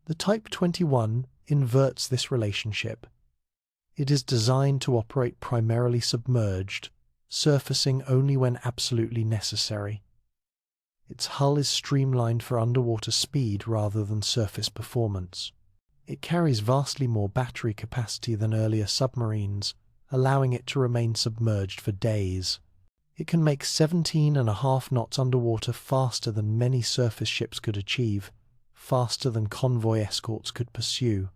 The Type 21 inverts this relationship. It is designed to operate primarily submerged, surfacing only when absolutely necessary. Its hull is streamlined for underwater speed rather than surface performance. It carries vastly more battery capacity than earlier submarines, allowing it to remain submerged for days. It can make 17.5 knots underwater faster than many surface ships could achieve, faster than convoy escorts could pursue.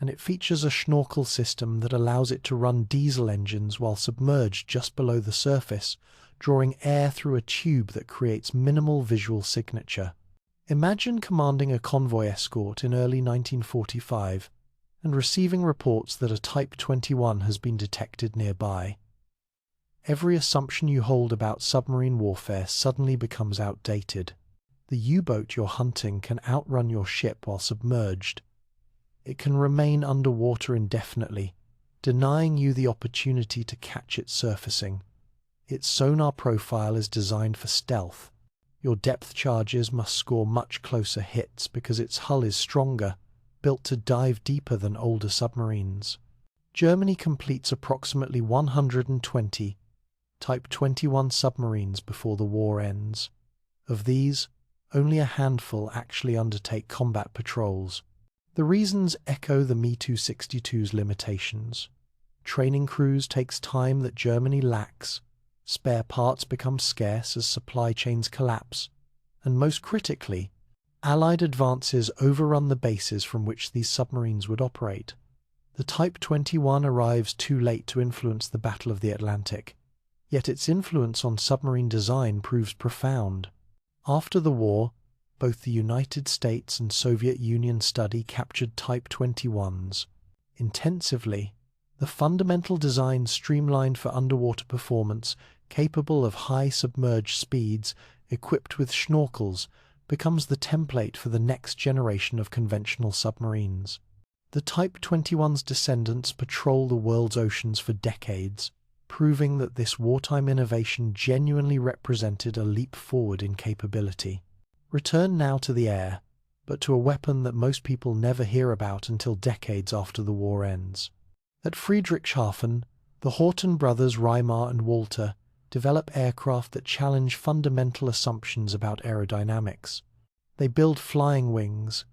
And it features a snorkel system that allows it to run diesel engines while submerged just below the surface, drawing air through a tube that creates minimal visual signature. Imagine commanding a convoy escort in early 1945 and receiving reports that a Type 21 has been detected nearby. Every assumption you hold about submarine warfare suddenly becomes outdated. The U-boat you're hunting can outrun your ship while submerged. It can remain underwater indefinitely, denying you the opportunity to catch it surfacing. Its sonar profile is designed for stealth. Your depth charges must score much closer hits because its hull is stronger, built to dive deeper than older submarines. Germany completes approximately 120 Type 21 submarines before the war ends. Of these, only a handful actually undertake combat patrols. The reasons echo the Me-262's limitations. Training crews takes time that Germany lacks, spare parts become scarce as supply chains collapse, and most critically, Allied advances overrun the bases from which these submarines would operate. The Type 21 arrives too late to influence the Battle of the Atlantic, yet its influence on submarine design proves profound. After the war, both the United States and Soviet Union study captured Type 21s. Intensively, the fundamental design streamlined for underwater performance, capable of high submerged speeds, equipped with snorkels, becomes the template for the next generation of conventional submarines. The Type 21's descendants patrol the world's oceans for decades, proving that this wartime innovation genuinely represented a leap forward in capability. Return now to the air, but to a weapon that most people never hear about until decades after the war ends. At Friedrichshafen, the Horten brothers Reimar and Walter develop aircraft that challenge fundamental assumptions about aerodynamics. They build flying wings,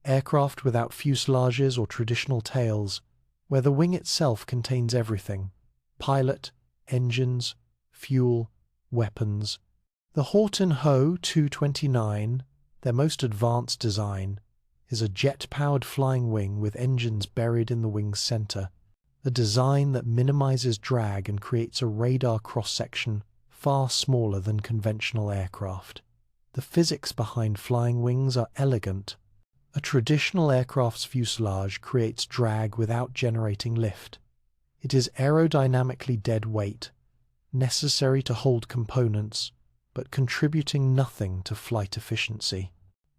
aircraft without fuselages or traditional tails, where the wing itself contains everything: pilot, engines, fuel, weapons. The Horten Ho 229, their most advanced design, is a jet-powered flying wing with engines buried in the wing's center, a design that minimizes drag and creates a radar cross-section far smaller than conventional aircraft. The physics behind flying wings are elegant. A traditional aircraft's fuselage creates drag without generating lift. It is aerodynamically dead weight, necessary to hold components, but contributing nothing to flight efficiency.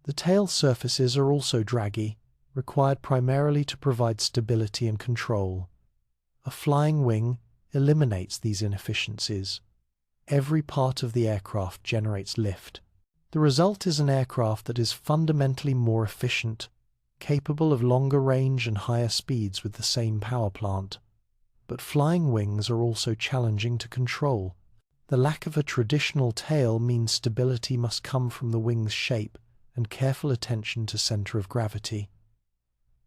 The tail surfaces are also draggy, required primarily to provide stability and control. A flying wing eliminates these inefficiencies. Every part of the aircraft generates lift. The result is an aircraft that is fundamentally more efficient, capable of longer range and higher speeds with the same power plant. But flying wings are also challenging to control. The lack of a traditional tail means stability must come from the wing's shape and careful attention to center of gravity.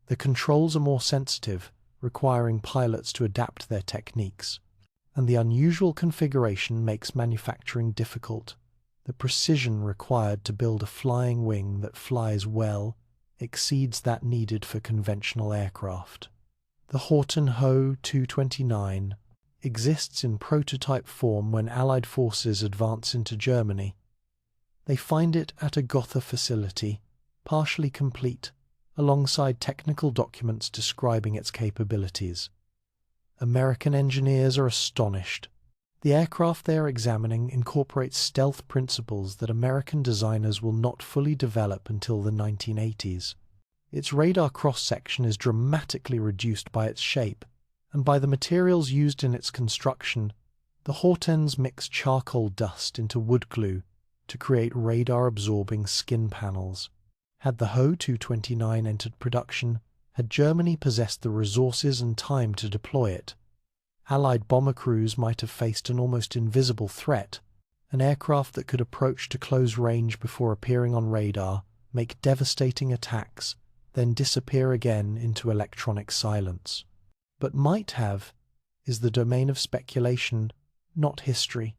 The controls are more sensitive, requiring pilots to adapt their techniques, and the unusual configuration makes manufacturing difficult. The precision required to build a flying wing that flies well exceeds that needed for conventional aircraft. The Horten Ho 229 exists in prototype form when Allied forces advance into Germany. They find it at a Gotha facility, partially complete, alongside technical documents describing its capabilities. American engineers are astonished. The aircraft they are examining incorporates stealth principles that American designers will not fully develop until the 1980s. Its radar cross-section is dramatically reduced by its shape, and by the materials used in its construction. The Hortens mix charcoal dust into wood glue to create radar-absorbing skin panels. Had the Ho-229 entered production, had Germany possessed the resources and time to deploy it, Allied bomber crews might have faced an almost invisible threat, an aircraft that could approach to close range before appearing on radar, make devastating attacks, then disappear again into electronic silence. But might have is the domain of speculation, not history.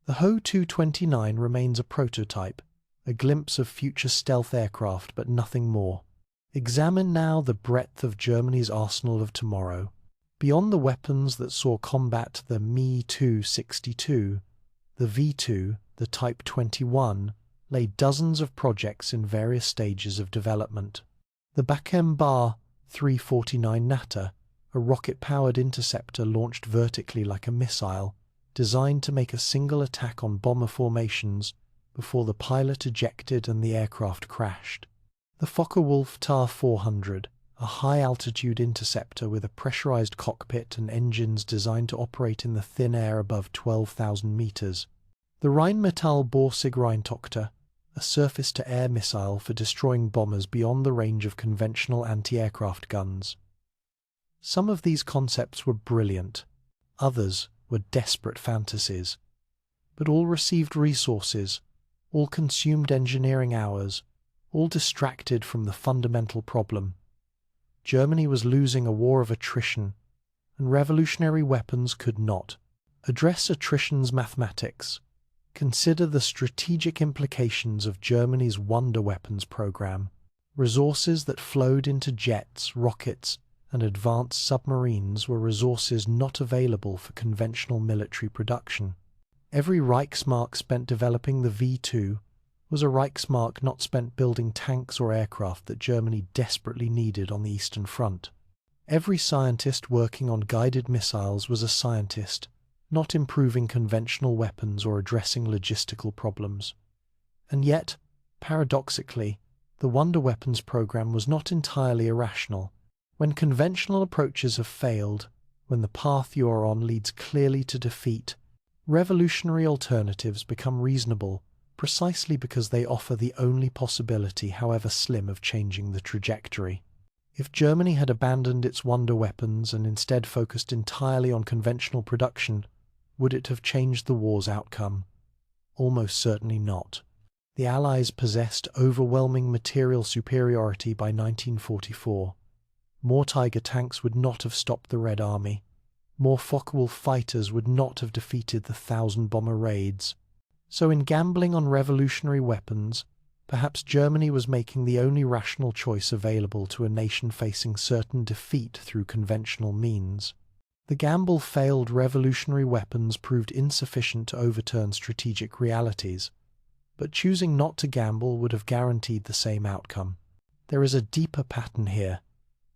The Ho-229 remains a prototype, a glimpse of future stealth aircraft, but nothing more. Examine now the breadth of Germany's arsenal of tomorrow. Beyond the weapons that saw combat the Me-262, the V-2, the Type 21, lay dozens of projects in various stages of development. The Bakem-Bar 349 Natter, a rocket-powered interceptor launched vertically like a missile, designed to make a single attack on bomber formations before the pilot ejected and the aircraft crashed. The Focke-Wulf TAR-400, a high-altitude interceptor with a pressurized cockpit and engines designed to operate in the thin air above 12,000 meters. The Rheinmetall Borsig-Rheintochter, a surface-to-air missile for destroying bombers beyond the range of conventional anti-aircraft guns. Some of these concepts were brilliant, others were desperate fantasies. But all received resources, all consumed engineering hours, all distracted from the fundamental problem. Germany was losing a war of attrition, and revolutionary weapons could not. Address attrition's mathematics. Consider the strategic implications of Germany's wonder weapons program, resources that flowed into jets, rockets, and advanced submarines were resources not available for conventional military production. Every Reichsmark spent developing the V-2 was a Reichsmark not spent building tanks or aircraft that Germany desperately needed on the Eastern Front. Every scientist working on guided missiles was a scientist, not improving conventional weapons or addressing logistical problems. And yet, paradoxically, the wonder weapons program was not entirely irrational. When conventional approaches have failed, when the path you are on leads clearly to defeat, revolutionary alternatives become reasonable, precisely because they offer the only possibility, however slim, of changing the trajectory. If Germany had abandoned its wonder weapons and instead focused entirely on conventional production, would it have changed the war's outcome? Almost certainly not. The Allies possessed overwhelming material superiority by 1944. More Tiger tanks would not have stopped the Red Army. More Focke-Wulf fighters would not have defeated the 1,000-bomber raids. So in gambling on revolutionary weapons, perhaps Germany was making the only rational choice available to a nation facing certain defeat through conventional means. The gamble failed. Revolutionary weapons proved insufficient to overturn strategic realities, but choosing not to gamble would have guaranteed the same outcome. There is a deeper pattern here,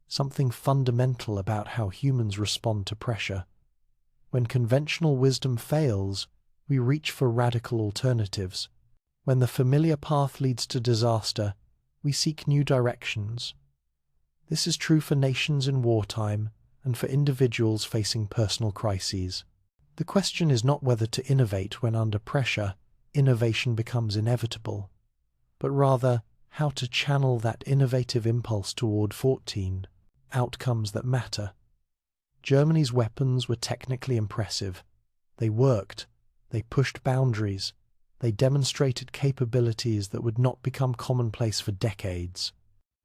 something fundamental about how humans respond to pressure. When conventional wisdom fails, we reach for radical alternatives. When the familiar path leads to disaster, we seek new directions. This is true for nations in wartime and for individuals facing personal crises. The question is not whether to innovate when under pressure, innovation becomes inevitable, but rather how to channel that innovative impulse toward 14 outcomes that matter. Germany's weapons were technically impressive. They worked. They pushed boundaries. They demonstrated capabilities that would not become commonplace for decades.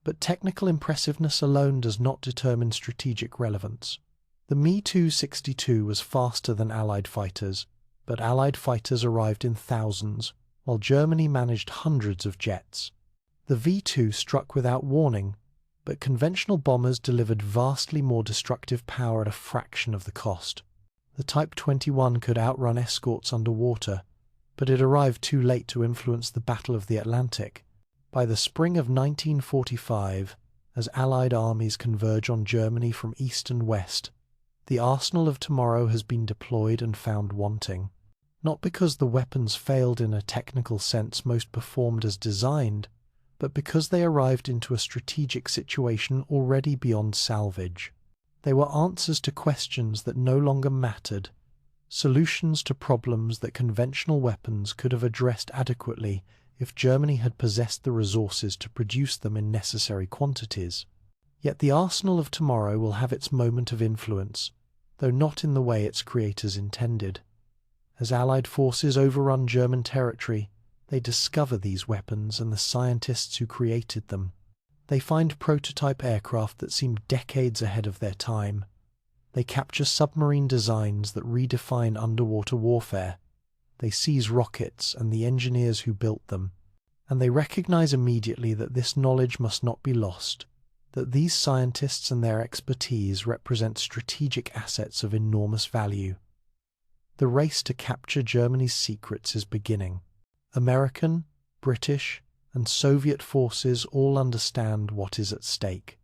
But technical impressiveness alone does not determine strategic relevance. The Me-262 was faster than Allied fighters, but Allied fighters arrived in thousands, while Germany managed hundreds of jets. The V-2 struck without warning, but conventional bombers delivered vastly more destructive power at a fraction of the cost. The Type 21 could outrun escorts underwater, But it arrived too late to influence the Battle of the Atlantic. By the spring of 1945, as Allied armies converge on Germany from east and west, the arsenal of tomorrow has been deployed and found wanting. Not because the weapons failed in a technical sense most performed as designed, but because they arrived into a strategic situation already beyond salvage. They were answers to questions that no longer mattered, solutions to problems that conventional weapons could have addressed adequately if Germany had possessed the resources to produce them in necessary quantities. Yet the arsenal of tomorrow will have its moment of influence, though not in the way its creators intended. As Allied forces overrun German territory, they discover these weapons and the scientists who created them. They find prototype aircraft that seem decades ahead of their time. They capture submarine designs that redefine underwater warfare. They seize rockets and the engineers who built them. And they recognize immediately that this knowledge must not be lost, that these scientists and their expertise represent strategic assets of enormous value. The race to capture Germany's secrets is beginning. American, British, and Soviet forces all understand what is at stake.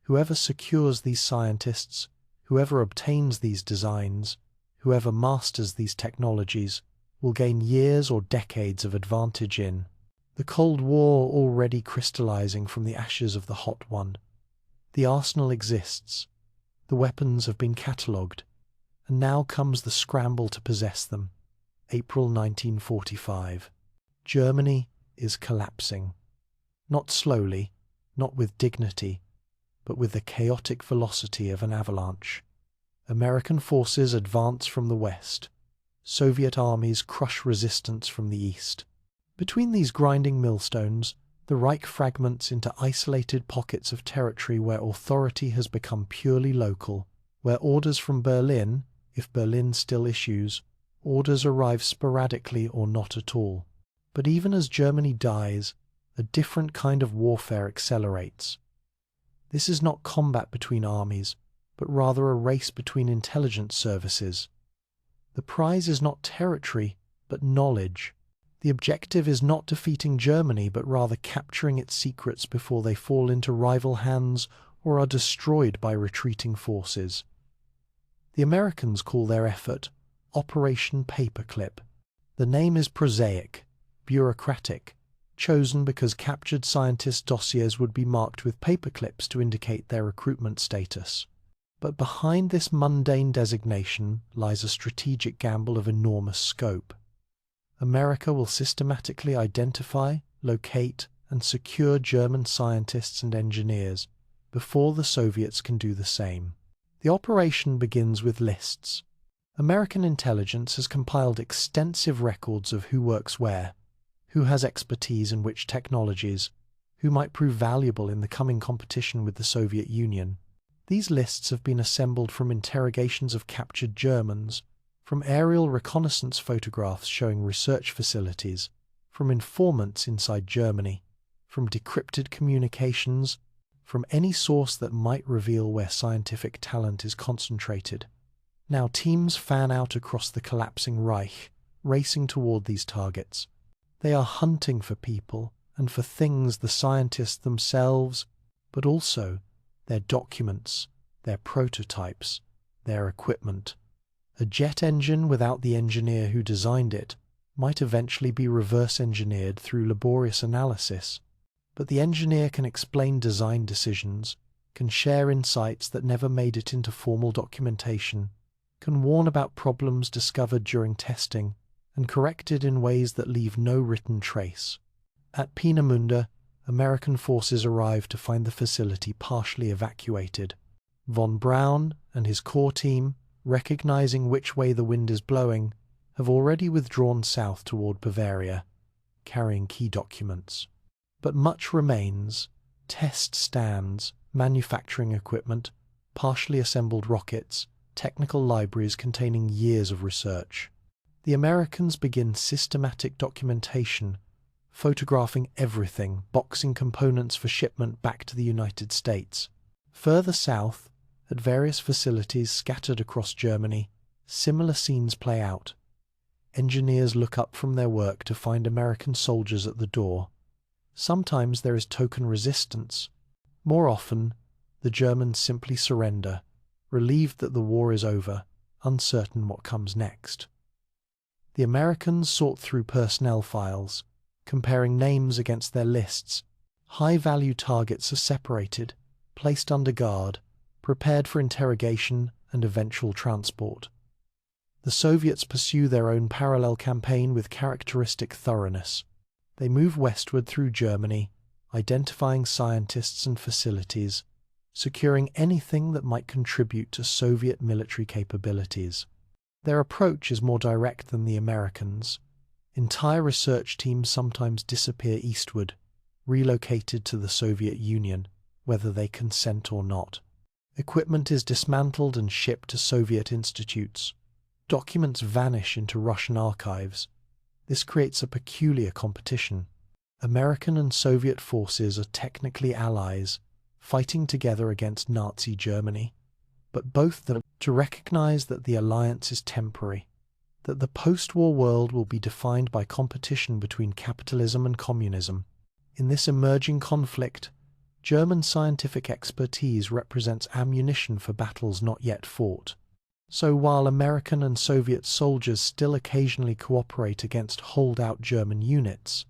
Whoever secures these scientists, whoever obtains these designs, whoever masters these technologies, will gain years or decades of advantage in the Cold War already crystallizing from the ashes of the hot one. The arsenal exists. The weapons have been catalogued. And now comes the scramble to possess them. April 1945. Germany is collapsing. Not slowly, not with dignity, but with the chaotic velocity of an avalanche. American forces advance from the west. Soviet armies crush resistance from the east. Between these grinding millstones, the Reich fragments into isolated pockets of territory where authority has become purely local, where orders from Berlin, if Berlin still issues, orders arrive sporadically or not at all. But even as Germany dies, a different kind of warfare accelerates. This is not combat between armies, but rather a race between intelligence services. The prize is not territory, but knowledge. The objective is not defeating Germany, but rather capturing its secrets before they fall into rival hands or are destroyed by retreating forces. The Americans call their effort Operation Paperclip. The name is prosaic, bureaucratic, chosen because captured scientists' dossiers would be marked with paperclips to indicate their recruitment status. But behind this mundane designation lies a strategic gamble of enormous scope. America will systematically identify, locate, and secure German scientists and engineers before the Soviets can do the same. The operation begins with lists. American intelligence has compiled extensive records of who works where, who has expertise in which technologies, who might prove valuable in the coming competition with the Soviet Union. These lists have been assembled from interrogations of captured Germans, from aerial reconnaissance photographs showing research facilities, from informants inside Germany, from decrypted communications, from any source that might reveal where scientific talent is concentrated. Now teams fan out across the collapsing Reich, racing toward these targets. They are hunting for people and for things, the scientists themselves, but also their documents, their prototypes, their equipment. A jet engine without the engineer who designed it might eventually be reverse engineered through laborious analysis, but the engineer can explain design decisions, can share insights that never made it into formal documentation, can warn about problems discovered during testing, and corrected in ways that leave no written trace. At Peenemünde, American forces arrived to find the facility partially evacuated. Von Braun and his core team, recognizing which way the wind is blowing, have already withdrawn south toward Bavaria, carrying key documents. But much remains: test stands, manufacturing equipment, partially assembled rockets, technical libraries containing years of research. The Americans begin systematic documentation, photographing everything, boxing components for shipment back to the United States. Further south, at various facilities scattered across Germany, similar scenes play out. engineers look up from their work to find American soldiers at the door. Sometimes there is token resistance. More often, the Germans simply surrender, relieved that the war is over, uncertain what comes next. The Americans sort through personnel files, comparing names against their lists. High-value targets are separated, placed under guard, prepared for interrogation and eventual transport. The Soviets pursue their own parallel campaign with characteristic thoroughness. They move westward through Germany, identifying scientists and facilities, securing anything that might contribute to Soviet military capabilities. Their approach is more direct than the Americans. Entire research teams sometimes disappear eastward, relocated to the Soviet Union, whether they consent or not. Equipment is dismantled and shipped to Soviet institutes. Documents vanish into Russian archives. This creates a peculiar competition. American and Soviet forces are technically allies, fighting together against Nazi Germany, but both them to recognize that the alliance is temporary, that the post-war world will be defined by competition between capitalism and communism. In this emerging conflict, German scientific expertise represents ammunition for battles not yet fought. So while American and Soviet soldiers still occasionally cooperate against holdout German units,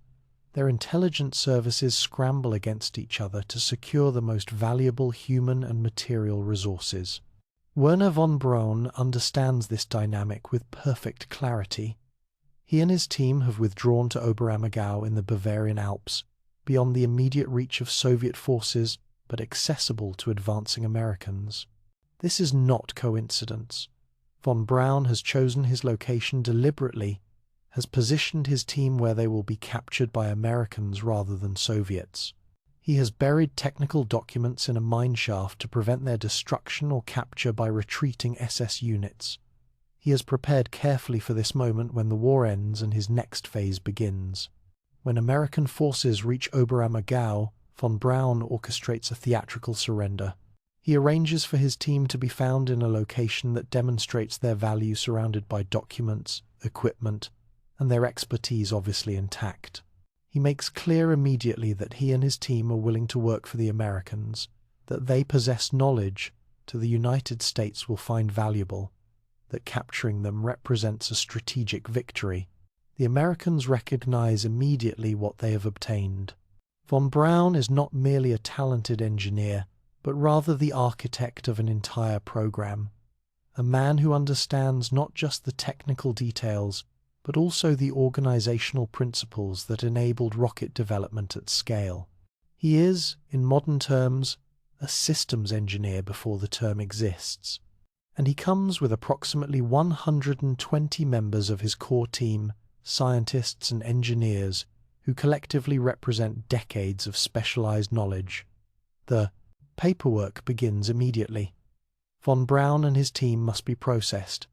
their intelligence services scramble against each other to secure the most valuable human and material resources. Werner von Braun understands this dynamic with perfect clarity. He and his team have withdrawn to Oberammergau in the Bavarian Alps, beyond the immediate reach of Soviet forces, but accessible to advancing Americans. This is not coincidence. Von Braun has chosen his location deliberately, has positioned his team where they will be captured by Americans rather than Soviets. He has buried technical documents in a mineshaft to prevent their destruction or capture by retreating SS units. He has prepared carefully for this moment when the war ends and his next phase begins. When American forces reach Oberammergau, von Braun orchestrates a theatrical surrender. He arranges for his team to be found in a location that demonstrates their value, surrounded by documents, equipment, and their expertise obviously intact. He makes clear immediately that he and his team are willing to work for the Americans, that they possess knowledge to the United States will find valuable, that capturing them represents a strategic victory. The Americans recognize immediately what they have obtained. Von Braun is not merely a talented engineer, but rather the architect of an entire program, a man who understands not just the technical details, but also the organizational principles that enabled rocket development at scale. He is, in modern terms, a systems engineer before the term exists, and he comes with approximately 120 members of his core team, scientists and engineers, who collectively represent decades of specialized knowledge. The paperwork begins immediately. Von Braun and his team must be processed,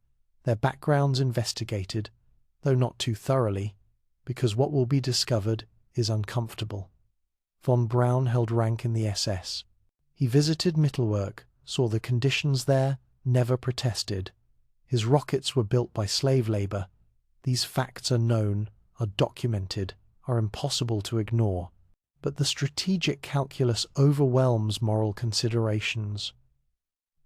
their backgrounds investigated, though not too thoroughly, because what will be discovered is uncomfortable. Von Braun held rank in the SS. He visited Mittelwerk, saw the conditions there, never protested. His rockets were built by slave labor. These facts are known, are documented, are impossible to ignore. But the strategic calculus overwhelms moral considerations.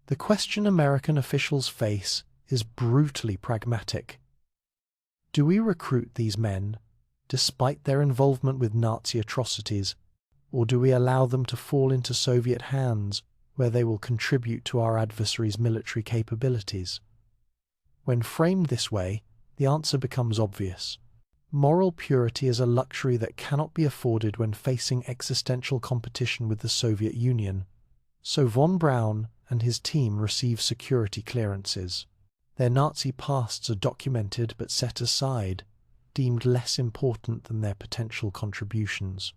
The question American officials face is brutally pragmatic. Do we recruit these men, despite their involvement with Nazi atrocities, or do we allow them to fall into Soviet hands, where they will contribute to our adversary's military capabilities? When framed this way, the answer becomes obvious. Moral purity is a luxury that cannot be afforded when facing existential competition with the Soviet Union. So von Braun and his team receive security clearances. Their Nazi pasts are documented but set aside, deemed less important than their potential contributions.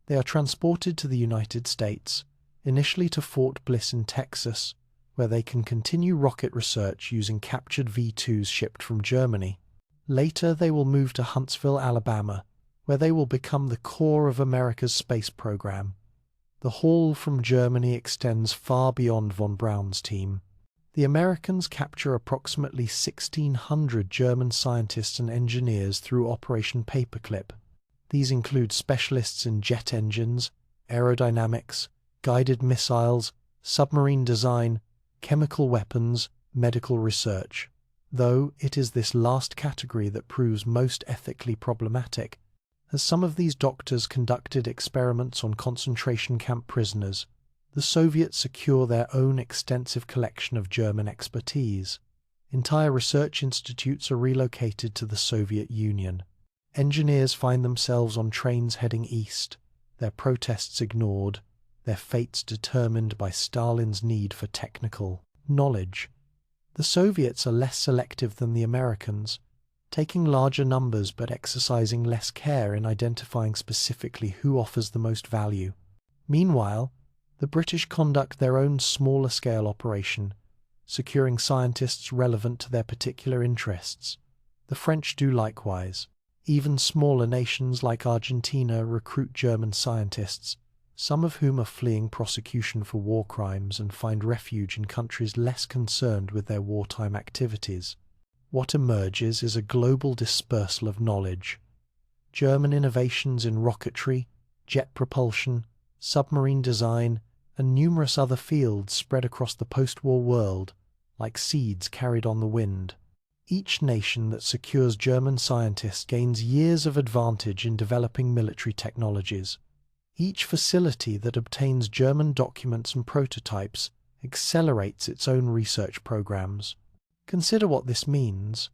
They are transported to the United States, initially to Fort Bliss in Texas, where they can continue rocket research using captured V-2s shipped from Germany. Later they will move to Huntsville, Alabama, where they will become the core of America's space program. The haul from Germany extends far beyond von Braun's team. The Americans capture approximately 1,600 German scientists and engineers through Operation Paperclip. These include specialists in jet engines, aerodynamics, guided missiles, submarine design, chemical weapons, medical research. Though it is this last category that proves most ethically problematic, as some of these doctors conducted experiments on concentration camp prisoners. The Soviets secure their own extensive collection of German expertise. Entire research institutes are relocated to the Soviet Union. Engineers find themselves on trains heading east, their protests ignored, their fates determined by Stalin's need for technical knowledge. The Soviets are less selective than the Americans, taking larger numbers but exercising less care in identifying specifically who offers the most value. Meanwhile, the British conduct their own smaller-scale operation, securing scientists relevant to their particular interests. The French do likewise. Even smaller nations like Argentina recruit German scientists, some of whom are fleeing prosecution for war crimes and find refuge in countries less concerned with their wartime activities. What emerges is a global dispersal of knowledge. German innovations in rocketry, jet propulsion, submarine design, and numerous other fields spread across the post-war world, like seeds carried on the wind. Each nation that secures German scientists gains years of advantage in developing military technologies. Each facility that obtains German documents and prototypes accelerates its own research programs. Consider what this means.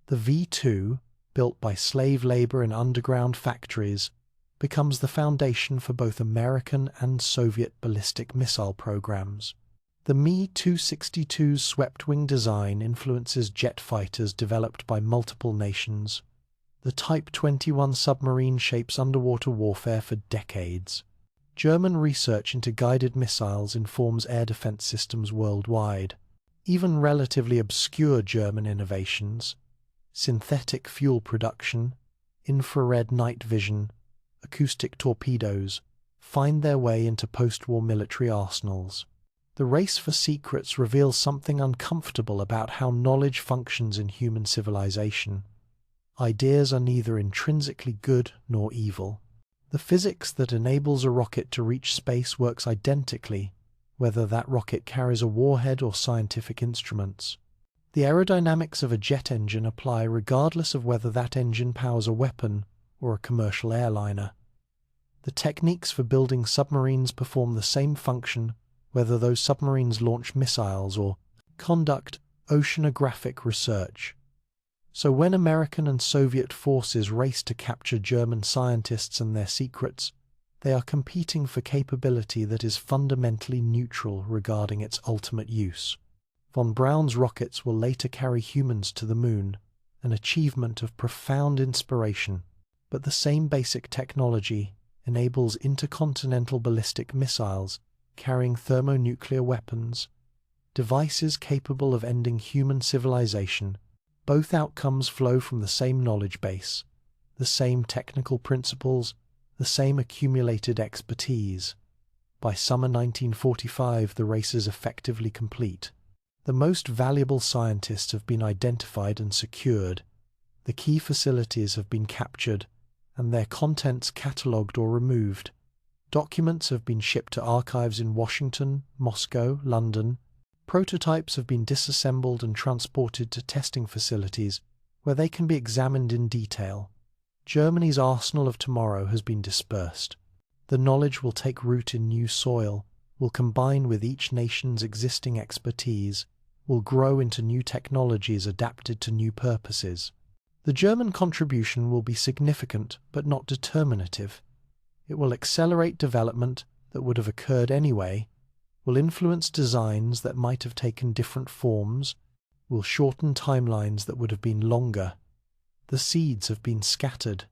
The V2, built by slave labor in underground factories, becomes the foundation for both American and Soviet ballistic missile programs. The Me-262's swept-wing design influences jet fighters developed by multiple nations. The Type 21 submarine shapes underwater warfare for decades. German research into guided missiles informs air defense systems worldwide. Even relatively obscure German innovations, synthetic fuel production, infrared night vision, acoustic torpedoes, find their way into post-war military arsenals. The race for secrets reveals something uncomfortable about how knowledge functions in human civilization. Ideas are neither intrinsically good nor evil. The physics that enables a rocket to reach space works identically, whether that rocket carries a warhead or scientific instruments. The aerodynamics of a jet engine apply regardless of whether that engine powers a weapon or a commercial airliner. The techniques for building submarines perform the same function whether those submarines launch missiles or conduct oceanographic research. So when American and Soviet forces race to capture German scientists and their secrets, they are competing for capability that is fundamentally neutral regarding its ultimate use. Von Braun's rockets will later carry humans to the moon, an achievement of profound inspiration. But the same basic technology enables intercontinental ballistic missiles carrying thermonuclear weapons, devices capable of ending human civilization. Both outcomes flow from the same knowledge base, the same technical principles, the same accumulated expertise. By summer 1945, the race is effectively complete. The most valuable scientists have been identified and secured. The key facilities have been captured, and their contents catalogued or removed. Documents have been shipped to archives in Washington, Moscow, London. Prototypes have been disassembled and transported to testing facilities where they can be examined in detail. Germany's arsenal of tomorrow has been dispersed. The knowledge will take root in new soil, will combine with each nation's existing expertise, will grow into new technologies adapted to new purposes. The German contribution will be significant but not determinative. It will accelerate development that would have occurred anyway, will influence designs that might have taken different forms, will shorten timelines that would have been longer. The seeds have been scattered.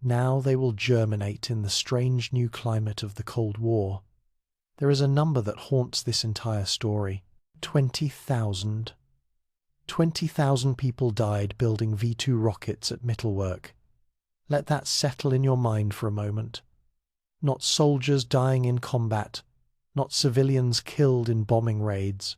Now they will germinate in the strange new climate of the Cold War. There is a number that haunts this entire story. 20,000. 20,000 people died building V2 rockets at Mittelwerk. Let that settle in your mind for a moment. Not soldiers dying in combat, not civilians killed in bombing raids,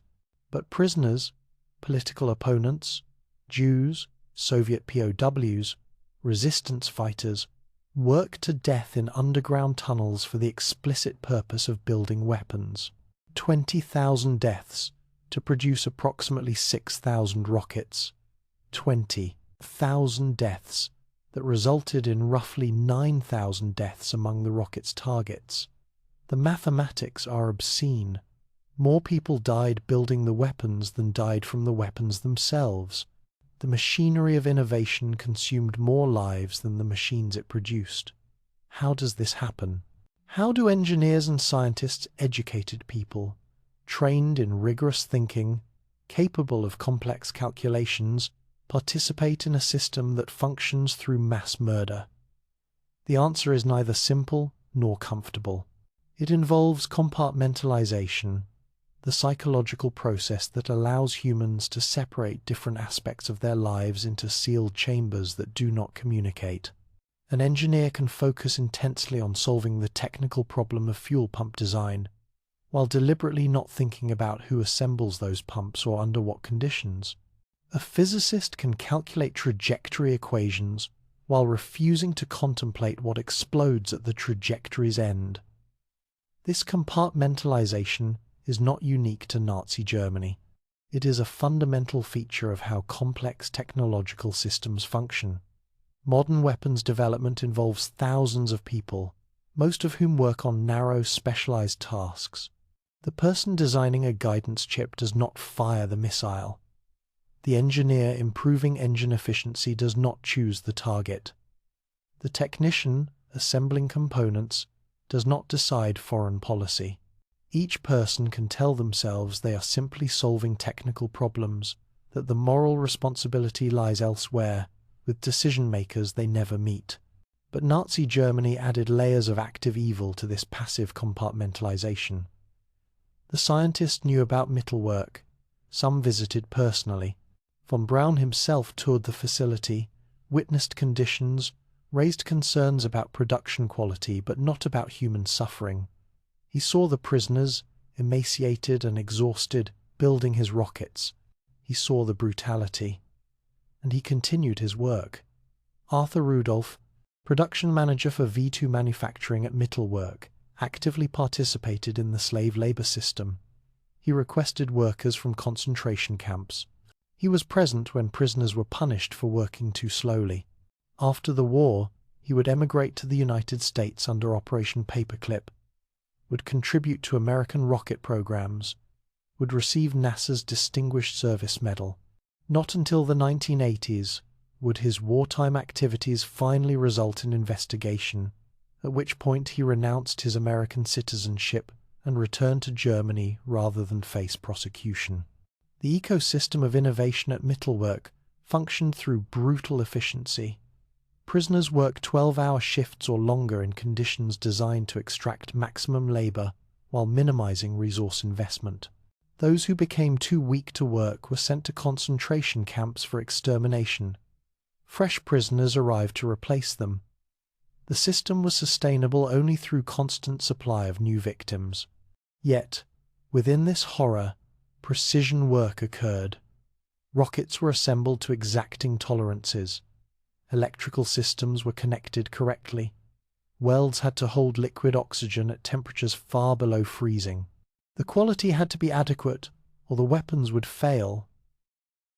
but prisoners Political opponents, Jews, Soviet POWs, resistance fighters, worked to death in underground tunnels for the explicit purpose of building weapons. 20,000 deaths to produce approximately 6,000 rockets. 20,000 deaths that resulted in roughly 9,000 deaths among the rocket's targets. The mathematics are obscene. More people died building the weapons than died from the weapons themselves. The machinery of innovation consumed more lives than the machines it produced. How does this happen? How do engineers and scientists, educated people, trained in rigorous thinking, capable of complex calculations, participate in a system that functions through mass murder? The answer is neither simple nor comfortable. It involves compartmentalization, the psychological process that allows humans to separate different aspects of their lives into sealed chambers that do not communicate. An engineer can focus intensely on solving the technical problem of fuel pump design, while deliberately not thinking about who assembles those pumps or under what conditions. A physicist can calculate trajectory equations while refusing to contemplate what explodes at the trajectory's end. This compartmentalization is not unique to Nazi Germany. It is a fundamental feature of how complex technological systems function. Modern weapons development involves thousands of people, most of whom work on narrow, specialized tasks. The person designing a guidance chip does not fire the missile. The engineer improving engine efficiency does not choose the target. The technician assembling components does not decide foreign policy. Each person can tell themselves they are simply solving technical problems, that the moral responsibility lies elsewhere, with decision-makers they never meet. But Nazi Germany added layers of active evil to this passive compartmentalization. The scientists knew about Mittel work. Some visited personally. Von Braun himself toured the facility, witnessed conditions, raised concerns about production quality but not about human suffering. He saw the prisoners, emaciated and exhausted, building his rockets. He saw the brutality. And he continued his work. Arthur Rudolph, production manager for V2 manufacturing at Mittelwerk, actively participated in the slave labor system. He requested workers from concentration camps. He was present when prisoners were punished for working too slowly. After the war, he would emigrate to the United States under Operation Paperclip, would contribute to American rocket programs, would receive NASA's Distinguished Service Medal. Not until the 1980s would his wartime activities finally result in investigation, at which point he renounced his American citizenship and returned to Germany rather than face prosecution. The ecosystem of innovation at Mittelwerk functioned through brutal efficiency. Prisoners worked 12-hour shifts or longer in conditions designed to extract maximum labor while minimizing resource investment. Those who became too weak to work were sent to concentration camps for extermination. Fresh prisoners arrived to replace them. The system was sustainable only through constant supply of new victims. Yet, within this horror, precision work occurred. Rockets were assembled to exacting tolerances. Electrical systems were connected correctly. Welds had to hold liquid oxygen at temperatures far below freezing. The quality had to be adequate, or the weapons would fail.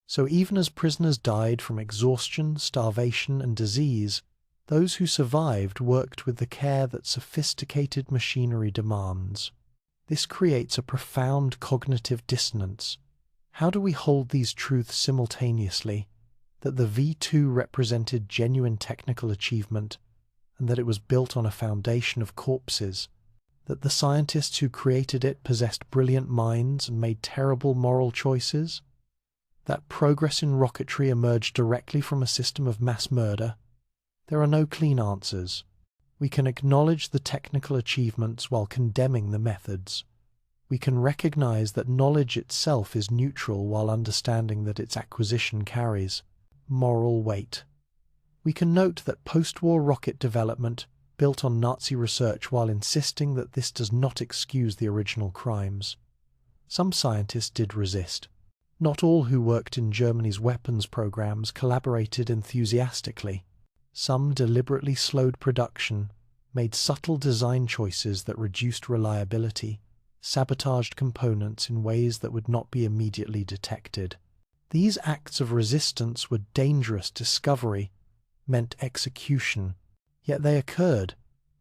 So even as prisoners died from exhaustion, starvation, and disease, those who survived worked with the care that sophisticated machinery demands. This creates a profound cognitive dissonance. How do we hold these truths simultaneously? That the V2 represented genuine technical achievement, and that it was built on a foundation of corpses, that the scientists who created it possessed brilliant minds and made terrible moral choices, that progress in rocketry emerged directly from a system of mass murder. There are no clean answers. We can acknowledge the technical achievements while condemning the methods. We can recognize that knowledge itself is neutral while understanding that its acquisition carries moral weight. We can note that post-war rocket development built on Nazi research while insisting that this does not excuse the original crimes. Some scientists did resist. Not all who worked in Germany's weapons programs collaborated enthusiastically. Some deliberately slowed production, made subtle design choices that reduced reliability, sabotaged components in ways that would not be immediately detected. These acts of resistance were dangerous discovery, meant execution, yet they occurred,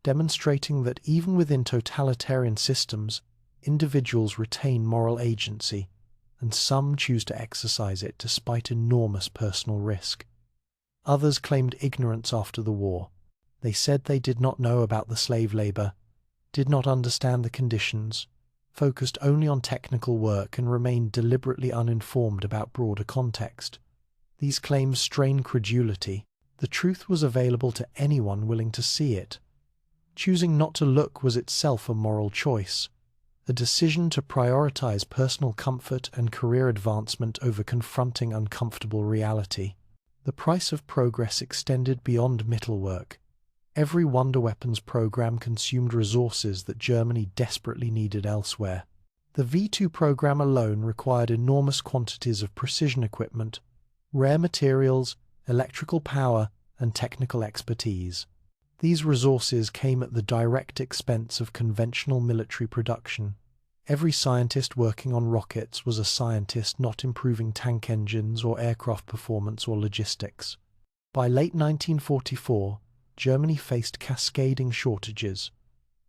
demonstrating that even within totalitarian systems, individuals retain moral agency, and some choose to exercise it despite enormous personal risk. Others claimed ignorance after the war. They said they did not know about the slave labor, did not understand the conditions, focused only on technical work and remained deliberately uninformed about broader context. These claims strain credulity. The truth was available to anyone willing to see it. Choosing not to look was itself a moral choice, a decision to prioritize personal comfort and career advancement over confronting uncomfortable reality. The price of progress extended beyond metalwork. Every wonder weapons program consumed resources that Germany desperately needed elsewhere. The V2 program alone required enormous quantities of precision equipment, rare materials, electrical power, and technical expertise. These resources came at the direct expense of conventional military production. Every scientist working on rockets was a scientist not improving tank engines or aircraft performance or logistics. By late 1944, Germany faced cascading shortages.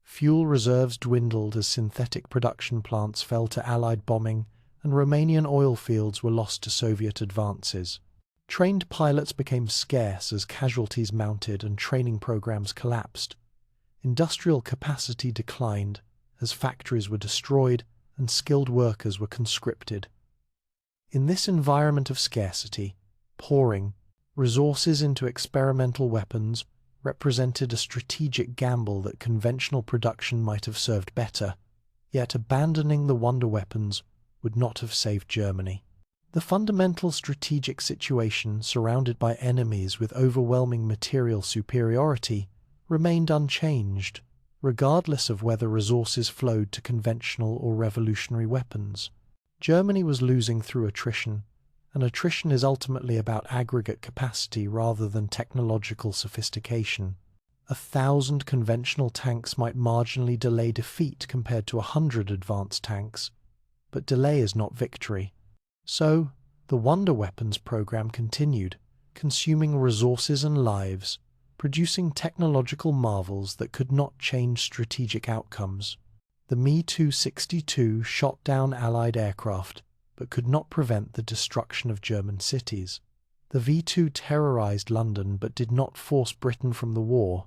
Fuel reserves dwindled as synthetic production plants fell to Allied bombing, and Romanian oil fields were lost to Soviet advances. Trained pilots became scarce as casualties mounted and training programs collapsed. Industrial capacity declined as factories were destroyed and skilled workers were conscripted. In this environment of scarcity, pouring resources into experimental weapons represented a strategic gamble that conventional production might have served better, yet abandoning the wonder weapons would not have saved Germany. The fundamental strategic situation, surrounded by enemies with overwhelming material superiority, remained unchanged, regardless of whether resources flowed to conventional or revolutionary weapons. Germany was losing through attrition, and attrition is ultimately about aggregate capacity rather than technological sophistication. 1,000 conventional tanks might marginally delay defeat compared to 100 advanced tanks, but delay is not victory. So, the wonder weapons program continued, consuming resources and lives, producing technological marvels that could not change strategic outcomes. The Me-262 shot down Allied aircraft, but could not prevent the destruction of German cities. The V-2 terrorized London but did not force Britain from the war.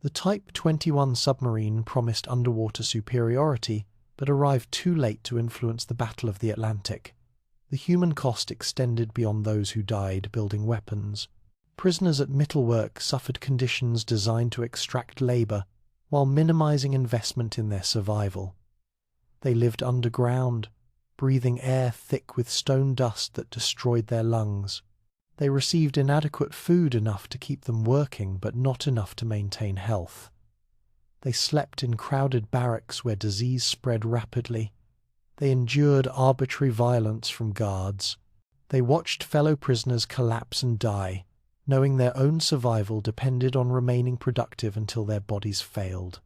The Type 21 submarine promised underwater superiority, but arrived too late to influence the Battle of the Atlantic. The human cost extended beyond those who died building weapons. Prisoners at Mittelwerk suffered conditions designed to extract labor while minimizing investment in their survival. They lived underground, breathing air thick with stone dust that destroyed their lungs. They received inadequate food enough to keep them working, but not enough to maintain health. They slept in crowded barracks where disease spread rapidly. They endured arbitrary violence from guards. They watched fellow prisoners collapse and die, knowing their own survival depended on remaining productive until their bodies failed.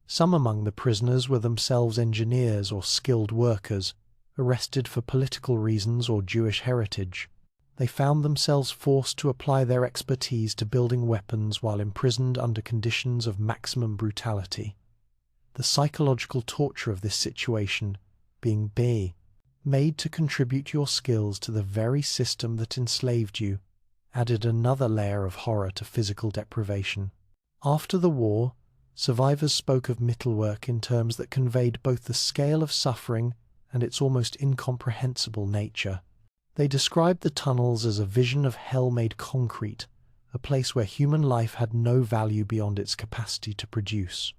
Some among the prisoners were themselves engineers or skilled workers, arrested for political reasons or Jewish heritage. They found themselves forced to apply their expertise to building weapons while imprisoned under conditions of maximum brutality. The psychological torture of this situation, being made to contribute your skills to the very system that enslaved you, added another layer of horror to physical deprivation. After the war, survivors spoke of Mittelwerk in terms that conveyed both the scale of suffering and its almost incomprehensible nature. They described the tunnels as a vision of hell made concrete, a place where human life had no value beyond its capacity to produce.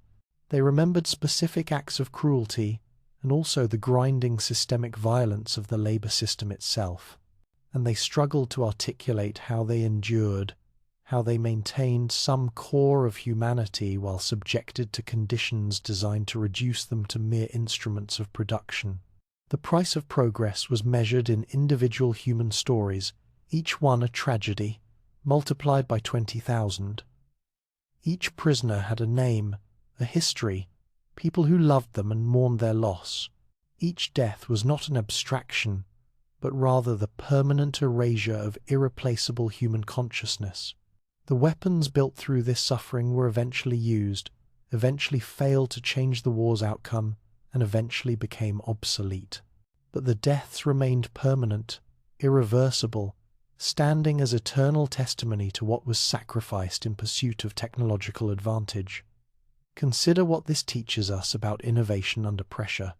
They remembered specific acts of cruelty and also the grinding systemic violence of the labor system itself. And they struggled to articulate how they endured, how they maintained some core of humanity while subjected to conditions designed to reduce them to mere instruments of production. The price of progress was measured in individual human stories, each one a tragedy, multiplied by 20,000. Each prisoner had a name, a history, people who loved them and mourned their loss. Each death was not an abstraction, but rather the permanent erasure of irreplaceable human consciousness. The weapons built through this suffering were eventually used, eventually failed to change the war's outcome, and eventually became obsolete. But the deaths remained permanent, irreversible, standing as eternal testimony to what was sacrificed in pursuit of technological advantage. Consider what this teaches us about innovation under pressure.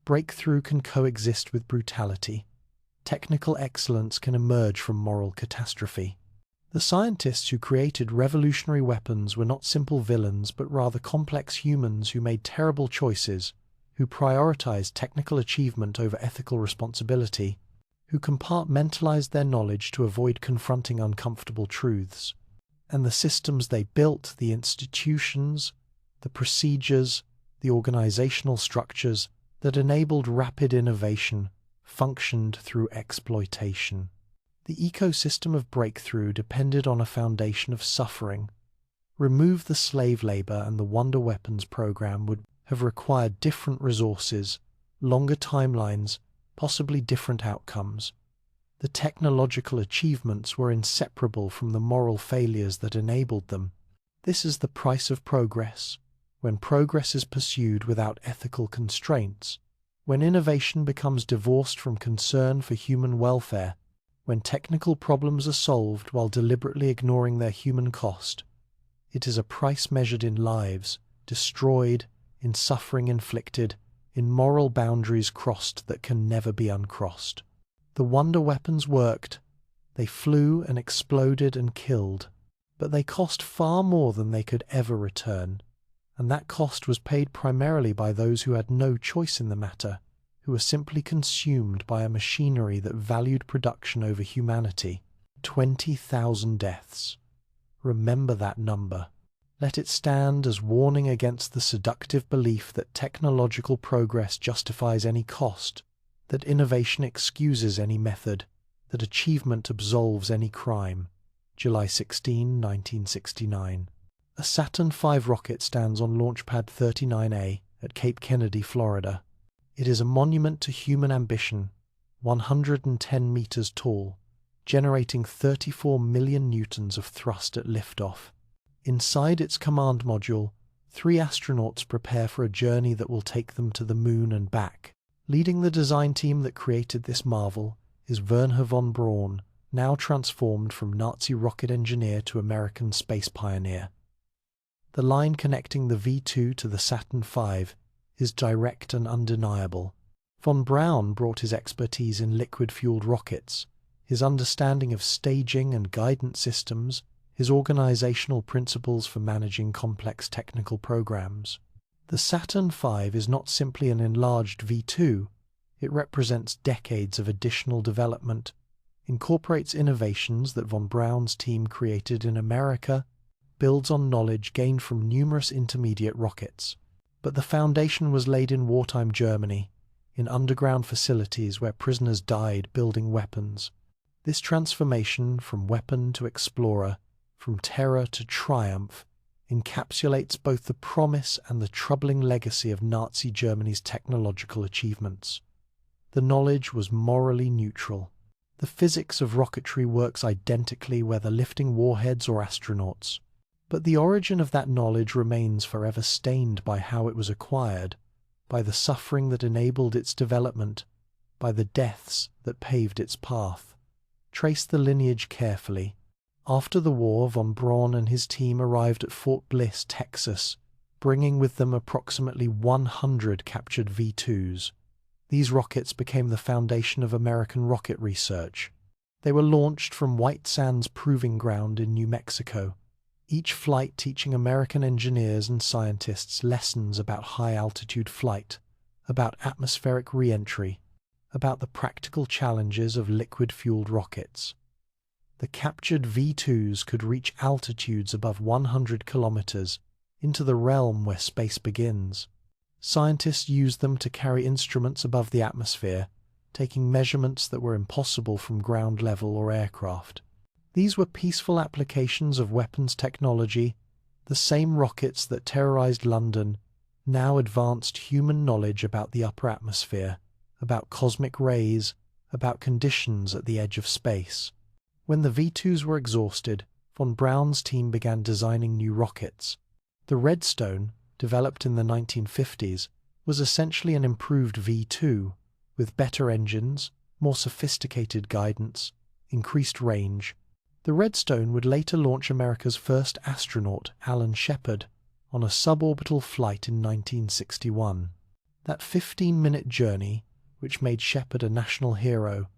Breakthrough can coexist with brutality. Technical excellence can emerge from moral catastrophe. The scientists who created revolutionary weapons were not simple villains, but rather complex humans who made terrible choices, who prioritized technical achievement over ethical responsibility, who compartmentalized their knowledge to avoid confronting uncomfortable truths. And the systems they built, the institutions, the procedures, the organizational structures that enabled rapid innovation, functioned through exploitation. The ecosystem of breakthrough depended on a foundation of suffering. Remove the slave labor and the wonder weapons program would have required different resources, longer timelines, possibly different outcomes. The technological achievements were inseparable from the moral failures that enabled them. This is the price of progress. When progress is pursued without ethical constraints, when innovation becomes divorced from concern for human welfare, when technical problems are solved while deliberately ignoring their human cost, it is a price measured in lives destroyed, in suffering inflicted, in moral boundaries crossed that can never be uncrossed. The wonder weapons worked. They flew and exploded and killed, but they cost far more than they could ever return. And that cost was paid primarily by those who had no choice in the matter, who were simply consumed by a machinery that valued production over humanity. 20,000 deaths. Remember that number. Let it stand as warning against the seductive belief that technological progress justifies any cost, that innovation excuses any method, that achievement absolves any crime. July 16, 1969. A Saturn V rocket stands on Launch Pad 39A at Cape Kennedy, Florida. It is a monument to human ambition, 110 meters tall, generating 34 million newtons of thrust at liftoff. Inside its command module, 3 astronauts prepare for a journey that will take them to the moon and back. Leading the design team that created this marvel is Wernher von Braun, now transformed from Nazi rocket engineer to American space pioneer. The line connecting the V2 to the Saturn V is direct and undeniable. Von Braun brought his expertise in liquid-fueled rockets, his understanding of staging and guidance systems, his organizational principles for managing complex technical programs. The Saturn V is not simply an enlarged V2, it represents decades of additional development, incorporates innovations that von Braun's team created in America, builds on knowledge gained from numerous intermediate rockets. But the foundation was laid in wartime Germany, in underground facilities where prisoners died building weapons. This transformation from weapon to explorer, from terror to triumph, encapsulates both the promise and the troubling legacy of Nazi Germany's technological achievements. The knowledge was morally neutral. The physics of rocketry works identically whether lifting warheads or astronauts. But the origin of that knowledge remains forever stained by how it was acquired, by the suffering that enabled its development, by the deaths that paved its path. Trace the lineage carefully. After the war, von Braun and his team arrived at Fort Bliss, Texas, bringing with them approximately 100 captured V2s. These rockets became the foundation of American rocket research. They were launched from White Sands Proving Ground in New Mexico, each flight teaching American engineers and scientists lessons about high-altitude flight, about atmospheric re-entry, about the practical challenges of liquid-fueled rockets. The captured V2s could reach altitudes above 100 kilometers, into the realm where space begins. Scientists used them to carry instruments above the atmosphere, taking measurements that were impossible from ground level or aircraft. These were peaceful applications of weapons technology. The same rockets that terrorized London now advanced human knowledge about the upper atmosphere, about cosmic rays, about conditions at the edge of space. When the V-2s were exhausted, von Braun's team began designing new rockets. The Redstone, developed in the 1950s, was essentially an improved V-2, with better engines, more sophisticated guidance, increased range. The Redstone would later launch America's first astronaut, Alan Shepard, on a suborbital flight in 1961. That 15-minute journey, which made Shepard a national hero,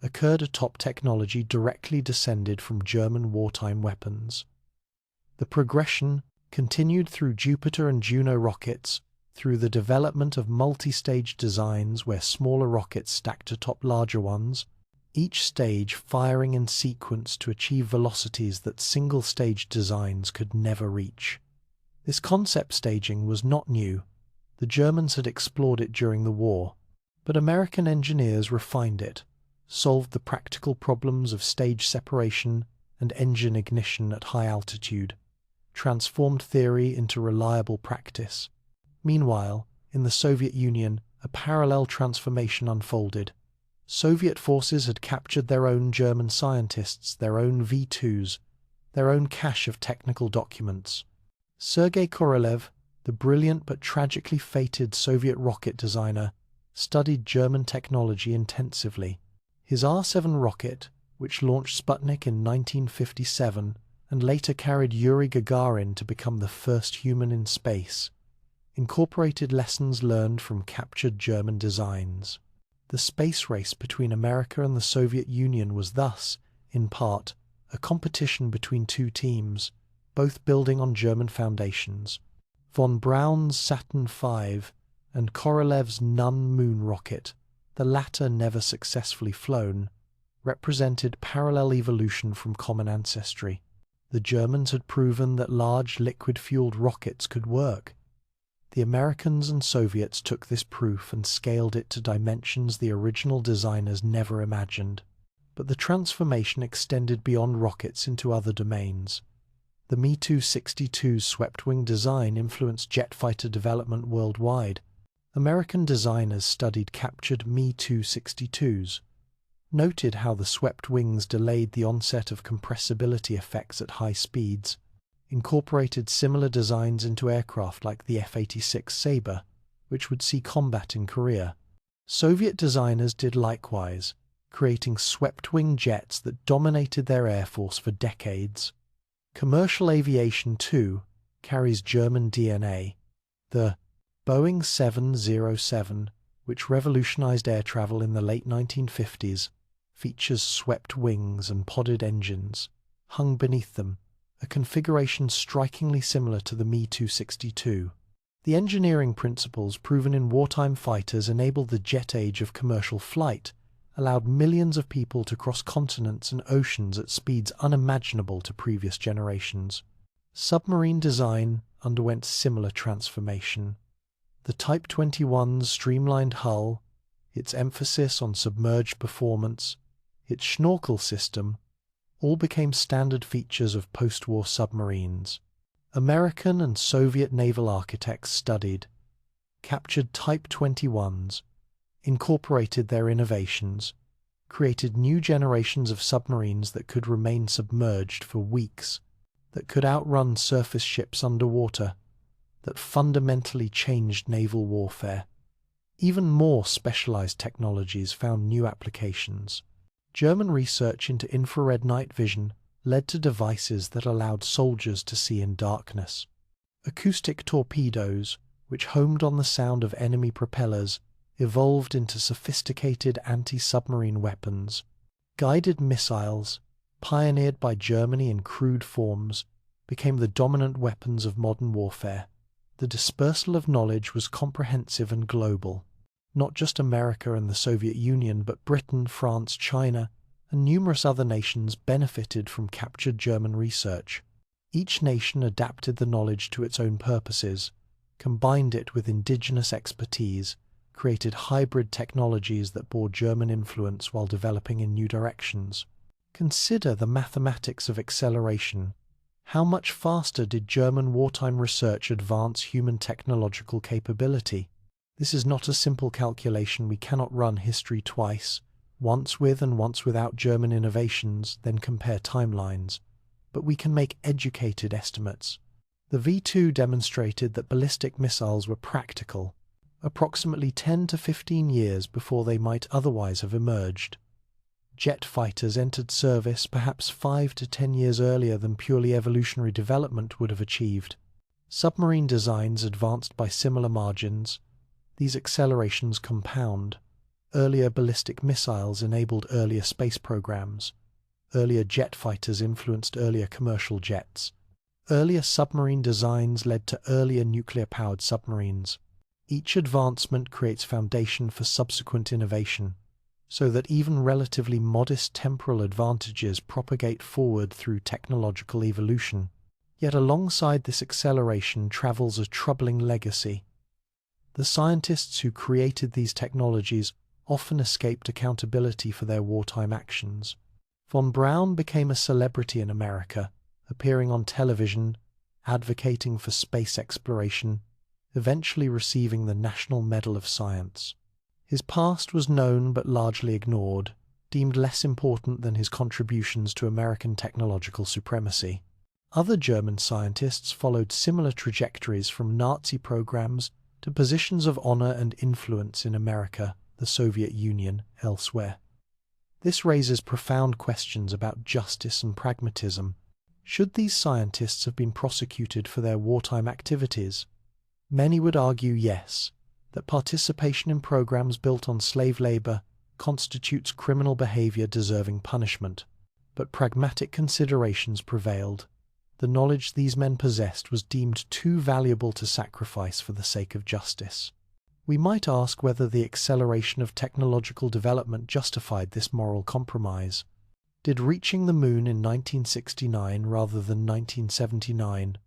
occurred atop technology directly descended from German wartime weapons. The progression continued through Jupiter and Juno rockets, through the development of multi-stage designs where smaller rockets stacked atop larger ones, each stage firing in sequence to achieve velocities that single-stage designs could never reach. This concept staging was not new. The Germans had explored it during the war, but American engineers refined it, solved the practical problems of stage separation and engine ignition at high altitude, transformed theory into reliable practice. Meanwhile, in the Soviet Union, a parallel transformation unfolded. Soviet forces had captured their own German scientists, their own V-2s, their own cache of technical documents. Sergei Korolev, the brilliant but tragically fated Soviet rocket designer, studied German technology intensively. His R-7 rocket, which launched Sputnik in 1957 and later carried Yuri Gagarin to become the first human in space, incorporated lessons learned from captured German designs. The space race between America and the Soviet Union was thus, in part, a competition between two teams, both building on German foundations. Von Braun's Saturn V and Korolev's Nun moon rocket, the latter never successfully flown, represented parallel evolution from common ancestry. The Germans had proven that large liquid-fueled rockets could work. The Americans and Soviets took this proof and scaled it to dimensions the original designers never imagined. But the transformation extended beyond rockets into other domains. The Me-262's swept-wing design influenced jet fighter development worldwide. American designers studied captured Me-262s, noted how the swept wings delayed the onset of compressibility effects at high speeds, incorporated similar designs into aircraft like the F-86 Sabre, which would see combat in Korea. Soviet designers did likewise, creating swept-wing jets that dominated their air force for decades. Commercial aviation, too, carries German DNA. The Boeing 707, which revolutionized air travel in the late 1950s, features swept wings and podded engines, hung beneath them, a configuration strikingly similar to the Me-262. The engineering principles proven in wartime fighters enabled the jet age of commercial flight, allowed millions of people to cross continents and oceans at speeds unimaginable to previous generations. Submarine design underwent similar transformation. The Type 21's streamlined hull, its emphasis on submerged performance, its schnorkel system, all became standard features of post-war submarines. American and Soviet naval architects studied, captured Type 21s, incorporated their innovations, created new generations of submarines that could remain submerged for weeks, that could outrun surface ships underwater, that fundamentally changed naval warfare. Even more specialized technologies found new applications. German research into infrared night vision led to devices that allowed soldiers to see in darkness. Acoustic torpedoes, which homed on the sound of enemy propellers, evolved into sophisticated anti-submarine weapons. Guided missiles, pioneered by Germany in crude forms, became the dominant weapons of modern warfare. The dispersal of knowledge was comprehensive and global. Not just America and the Soviet Union, but Britain, France, China, and numerous other nations benefited from captured German research. Each nation adapted the knowledge to its own purposes, combined it with indigenous expertise, created hybrid technologies that bore German influence while developing in new directions. Consider the mathematics of acceleration. How much faster did German wartime research advance human technological capability? This is not a simple calculation. We cannot run history twice, once with and once without German innovations, then compare timelines. But we can make educated estimates. The V2 demonstrated that ballistic missiles were practical, approximately 10 to 15 years before they might otherwise have emerged. Jet fighters entered service perhaps 5 to 10 years earlier than purely evolutionary development would have achieved. Submarine designs advanced by similar margins. These accelerations compound. Earlier ballistic missiles enabled earlier space programs. Earlier jet fighters influenced earlier commercial jets. Earlier submarine designs led to earlier nuclear-powered submarines. Each advancement creates foundation for subsequent innovation, so that even relatively modest temporal advantages propagate forward through technological evolution. Yet alongside this acceleration travels a troubling legacy. The scientists who created these technologies often escaped accountability for their wartime actions. Von Braun became a celebrity in America, appearing on television, advocating for space exploration, eventually receiving the National Medal of Science. His past was known but largely ignored, deemed less important than his contributions to American technological supremacy. Other German scientists followed similar trajectories from Nazi programs to positions of honor and influence in America, the Soviet Union, elsewhere. This raises profound questions about justice and pragmatism. Should these scientists have been prosecuted for their wartime activities? Many would argue yes, that participation in programs built on slave labor constitutes criminal behavior deserving punishment. But pragmatic considerations prevailed. The knowledge these men possessed was deemed too valuable to sacrifice for the sake of justice. We might ask whether the acceleration of technological development justified this moral compromise. Did reaching the moon in 1969 rather than 1979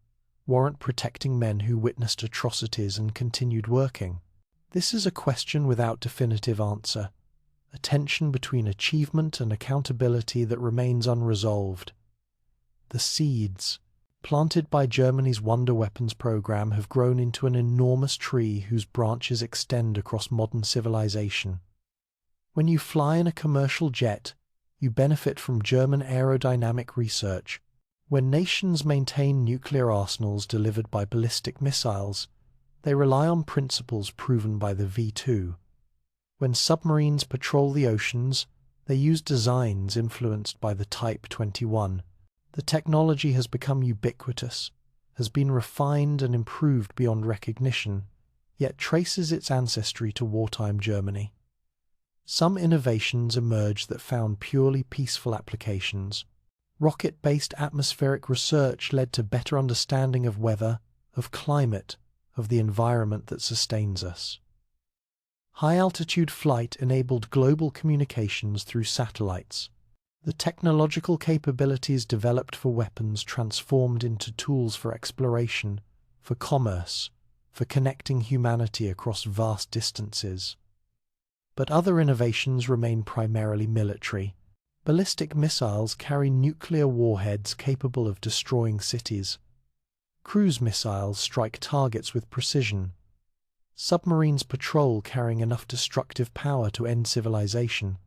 warrant protecting men who witnessed atrocities and continued working? This is a question without definitive answer, a tension between achievement and accountability that remains unresolved. The seeds, planted by Germany's Wonder Weapons program, have grown into an enormous tree whose branches extend across modern civilization. When you fly in a commercial jet, you benefit from German aerodynamic research. When nations maintain nuclear arsenals delivered by ballistic missiles, they rely on principles proven by the V2. When submarines patrol the oceans, they use designs influenced by the Type 21. The technology has become ubiquitous, has been refined and improved beyond recognition, yet traces its ancestry to wartime Germany. Some innovations emerged that found purely peaceful applications. Rocket-based atmospheric research led to better understanding of weather, of climate, of the environment that sustains us. High-altitude flight enabled global communications through satellites. The technological capabilities developed for weapons transformed into tools for exploration, for commerce, for connecting humanity across vast distances. But other innovations remain primarily military. Ballistic missiles carry nuclear warheads capable of destroying cities. Cruise missiles strike targets with precision. Submarines patrol carrying enough destructive power to end civilization.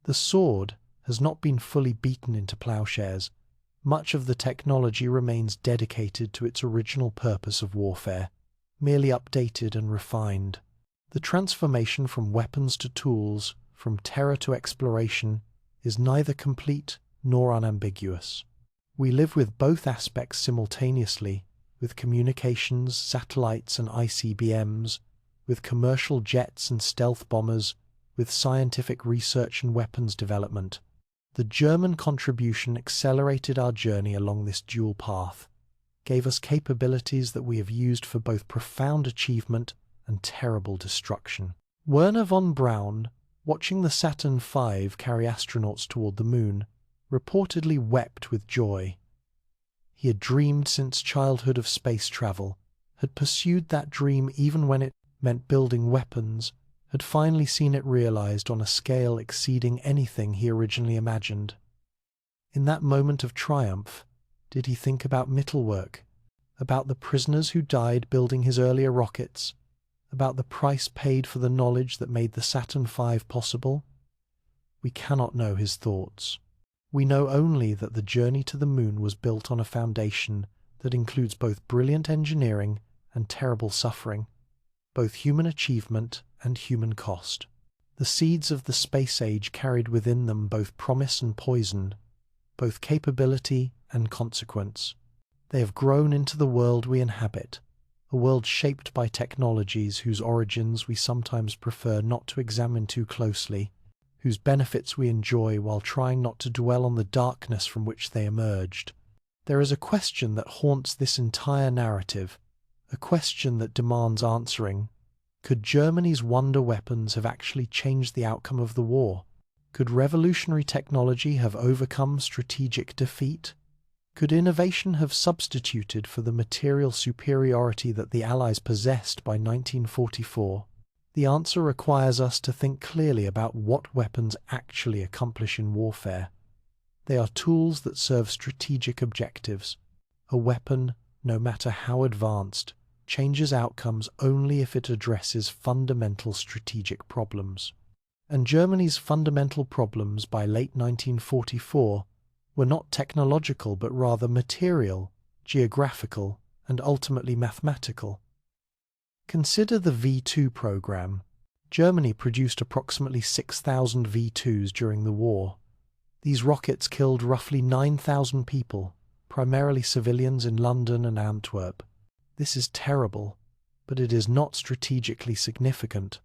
The sword has not been fully beaten into plowshares. Much of the technology remains dedicated to its original purpose of warfare, merely updated and refined. The transformation from weapons to tools, from terror to exploration, is neither complete nor unambiguous. We live with both aspects simultaneously, with communications, satellites and ICBMs, with commercial jets and stealth bombers, with scientific research and weapons development. The German contribution accelerated our journey along this dual path, gave us capabilities that we have used for both profound achievement and terrible destruction. Werner von Braun, watching the Saturn V carry astronauts toward the moon, reportedly wept with joy. He had dreamed since childhood of space travel, had pursued that dream even when it meant building weapons, had finally seen it realized on a scale exceeding anything he originally imagined. In that moment of triumph, did he think about Mittelwerk, about the prisoners who died building his earlier rockets, about the price paid for the knowledge that made the Saturn V possible? We cannot know his thoughts. We know only that the journey to the moon was built on a foundation that includes both brilliant engineering and terrible suffering, both human achievement and human cost. The seeds of the space age carried within them both promise and poison, both capability and consequence. They have grown into the world we inhabit, a world shaped by technologies whose origins we sometimes prefer not to examine too closely, whose benefits we enjoy while trying not to dwell on the darkness from which they emerged. There is a question that haunts this entire narrative, a question that demands answering. Could Germany's wonder weapons have actually changed the outcome of the war? Could revolutionary technology have overcome strategic defeat? Could innovation have substituted for the material superiority that the Allies possessed by 1944? The answer requires us to think clearly about what weapons actually accomplish in warfare. They are tools that serve strategic objectives. A weapon, no matter how advanced, changes outcomes only if it addresses fundamental strategic problems. And Germany's fundamental problems by late 1944 were not technological but rather material, geographical, and ultimately mathematical. Consider the V2 program. Germany produced approximately 6,000 V2s during the war. These rockets killed roughly 9,000 people, primarily civilians in London and Antwerp. This is terrible, but it is not strategically significant.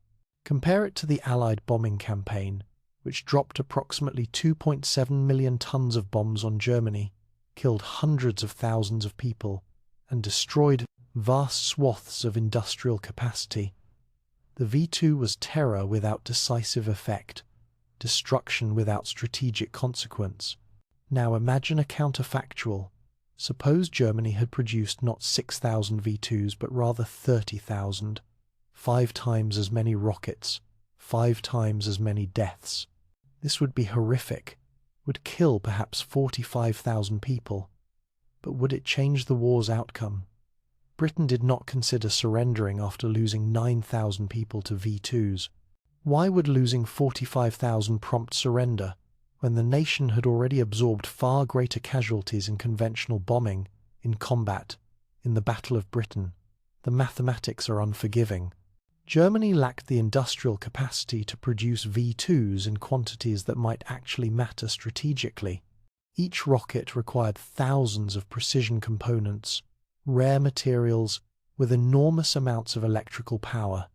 Compare it to the Allied bombing campaign, which dropped approximately 2.7 million tons of bombs on Germany, killed hundreds of thousands of people, and destroyed vast swaths of industrial capacity. The V2 was terror without decisive effect, destruction without strategic consequence. Now imagine a counterfactual. Suppose Germany had produced not 6,000 V2s but rather 30,000, 5 times as many rockets, 5 times as many deaths. This would be horrific, would kill perhaps 45,000 people. But would it change the war's outcome? Britain did not consider surrendering after losing 9,000 people to V2s. Why would losing 45,000 prompt surrender, when the nation had already absorbed far greater casualties in conventional bombing, in combat, in the Battle of Britain? The mathematics are unforgiving. Germany lacked the industrial capacity to produce V2s in quantities that might actually matter strategically. Each rocket required thousands of precision components, rare materials, with enormous amounts of electrical power.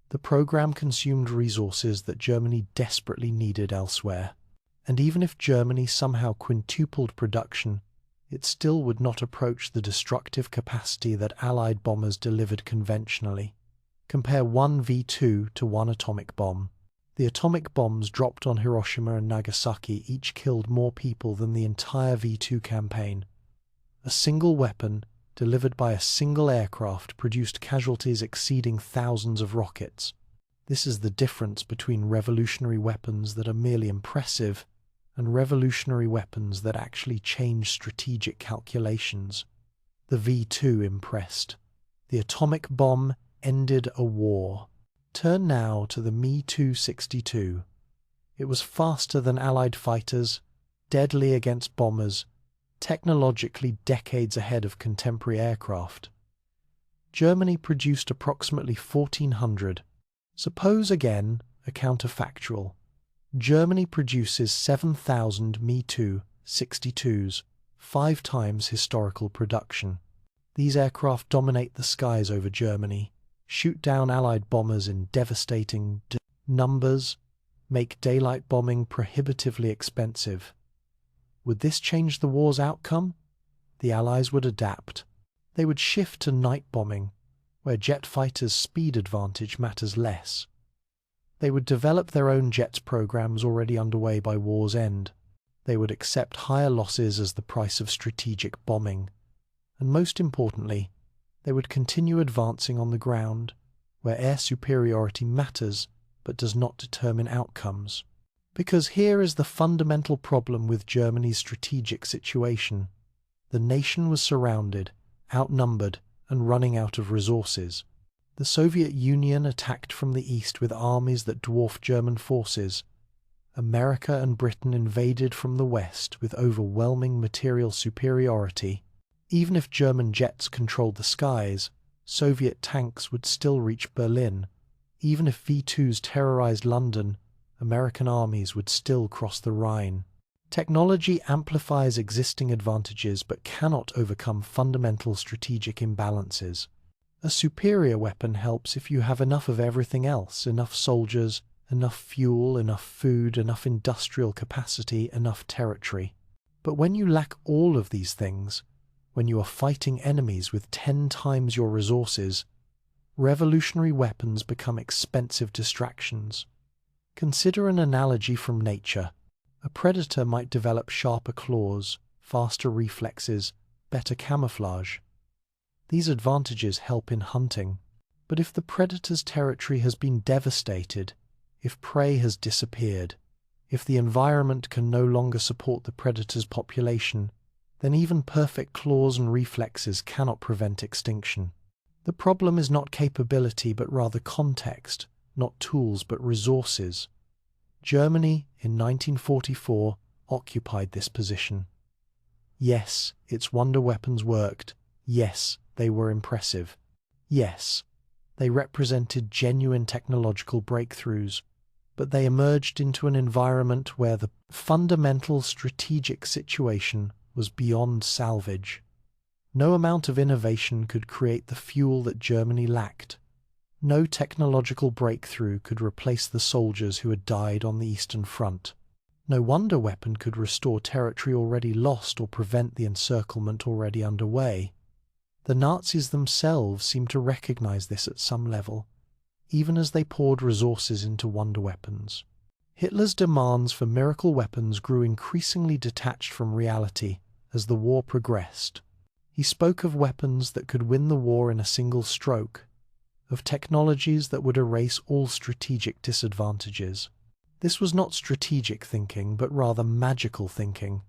The program consumed resources that Germany desperately needed elsewhere. And even if Germany somehow quintupled production, it still would not approach the destructive capacity that Allied bombers delivered conventionally. Compare one V2 to one atomic bomb. The atomic bombs dropped on Hiroshima and Nagasaki each killed more people than the entire V2 campaign. A single weapon, delivered by a single aircraft, produced casualties exceeding thousands of rockets. This is the difference between revolutionary weapons that are merely impressive and revolutionary weapons that actually change strategic calculations. The V2 impressed. The atomic bomb ended a war. Turn now to the Me-262. It was faster than Allied fighters, deadly against bombers, technologically decades ahead of contemporary aircraft. Germany produced approximately 1,400. Suppose again a counterfactual. Germany produces 7,000 Me-262s, 5 times historical production. These aircraft dominate the skies over Germany, shoot down Allied bombers in devastating numbers, make daylight bombing prohibitively expensive. Would this change the war's outcome? The Allies would adapt. They would shift to night bombing, where jet fighters' speed advantage matters less. They would develop their own jets programs already underway by war's end. They would accept higher losses as the price of strategic bombing. And most importantly, They would continue advancing on the ground, where air superiority matters but does not determine outcomes. Because here is the fundamental problem with Germany's strategic situation. The nation was surrounded, outnumbered, and running out of resources. The Soviet Union attacked from the east with armies that dwarfed German forces. America and Britain invaded from the west with overwhelming material superiority. Even if German jets controlled the skies, Soviet tanks would still reach Berlin. Even if V-2s terrorized London, American armies would still cross the Rhine. Technology amplifies existing advantages but cannot overcome fundamental strategic imbalances. A superior weapon helps if you have enough of everything else, enough soldiers, enough fuel, enough food, enough industrial capacity, enough territory. But when you lack all of these things, when you are fighting enemies with 10 times your resources, revolutionary weapons become expensive distractions. Consider an analogy from nature. A predator might develop sharper claws, faster reflexes, better camouflage. These advantages help in hunting. But if the predator's territory has been devastated, if prey has disappeared, if the environment can no longer support the predator's population, then even perfect claws and reflexes cannot prevent extinction. The problem is not capability but rather context, not tools but resources. Germany, in 1944, occupied this position. Yes, its wonder weapons worked. Yes, they were impressive. Yes, they represented genuine technological breakthroughs. But they emerged into an environment where the fundamental strategic situation was beyond salvage. No amount of innovation could create the fuel that Germany lacked. No technological breakthrough could replace the soldiers who had died on the Eastern Front. No wonder weapon could restore territory already lost or prevent the encirclement already underway. The Nazis themselves seemed to recognize this at some level, even as they poured resources into wonder weapons. Hitler's demands for miracle weapons grew increasingly detached from reality as the war progressed. He spoke of weapons that could win the war in a single stroke, of technologies that would erase all strategic disadvantages. This was not strategic thinking, but rather magical thinking,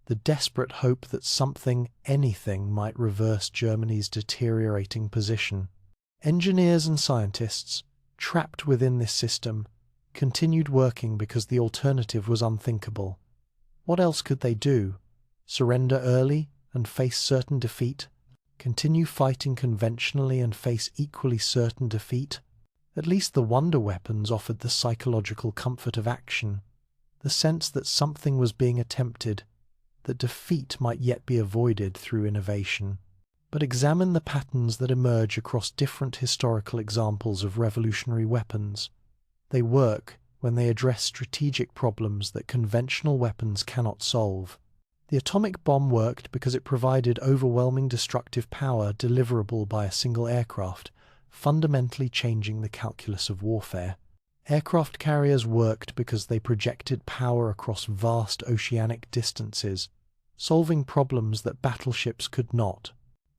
the desperate hope that something, anything, might reverse Germany's deteriorating position. Engineers and scientists, trapped within this system, continued working because the alternative was unthinkable. What else could they do? Surrender early and face certain defeat? Continue fighting conventionally and face equally certain defeat? At least the wonder weapons offered the psychological comfort of action, the sense that something was being attempted, that defeat might yet be avoided through innovation. But examine the patterns that emerge across different historical examples of revolutionary weapons. They work when they address strategic problems that conventional weapons cannot solve. The atomic bomb worked because it provided overwhelming destructive power deliverable by a single aircraft, fundamentally changing the calculus of warfare. Aircraft carriers worked because they projected power across vast oceanic distances, solving problems that battleships could not.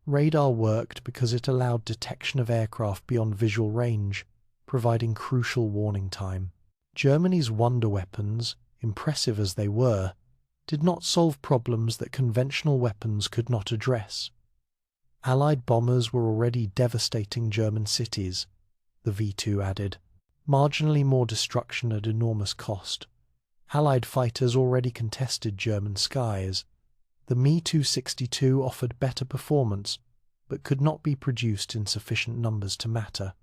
Radar worked because it allowed detection of aircraft beyond visual range, providing crucial warning time. Germany's wonder weapons, impressive as they were, did not solve problems that conventional weapons could not address. Allied bombers were already devastating German cities, the V-2 added. Marginally more destruction at enormous cost. Allied fighters already contested German skies. The Me-262 offered better performance, but could not be produced in sufficient numbers to matter.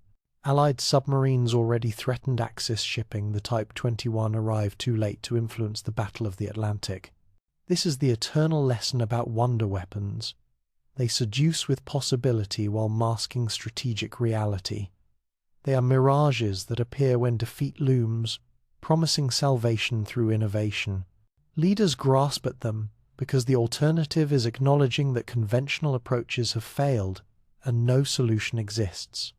Allied submarines already threatened Axis shipping. The Type 21 arrived too late to influence the Battle of the Atlantic. This is the eternal lesson about wonder weapons. They seduce with possibility while masking strategic reality. They are mirages that appear when defeat looms, promising salvation through innovation. Leaders grasp at them because the alternative is acknowledging that conventional approaches have failed and no solution exists.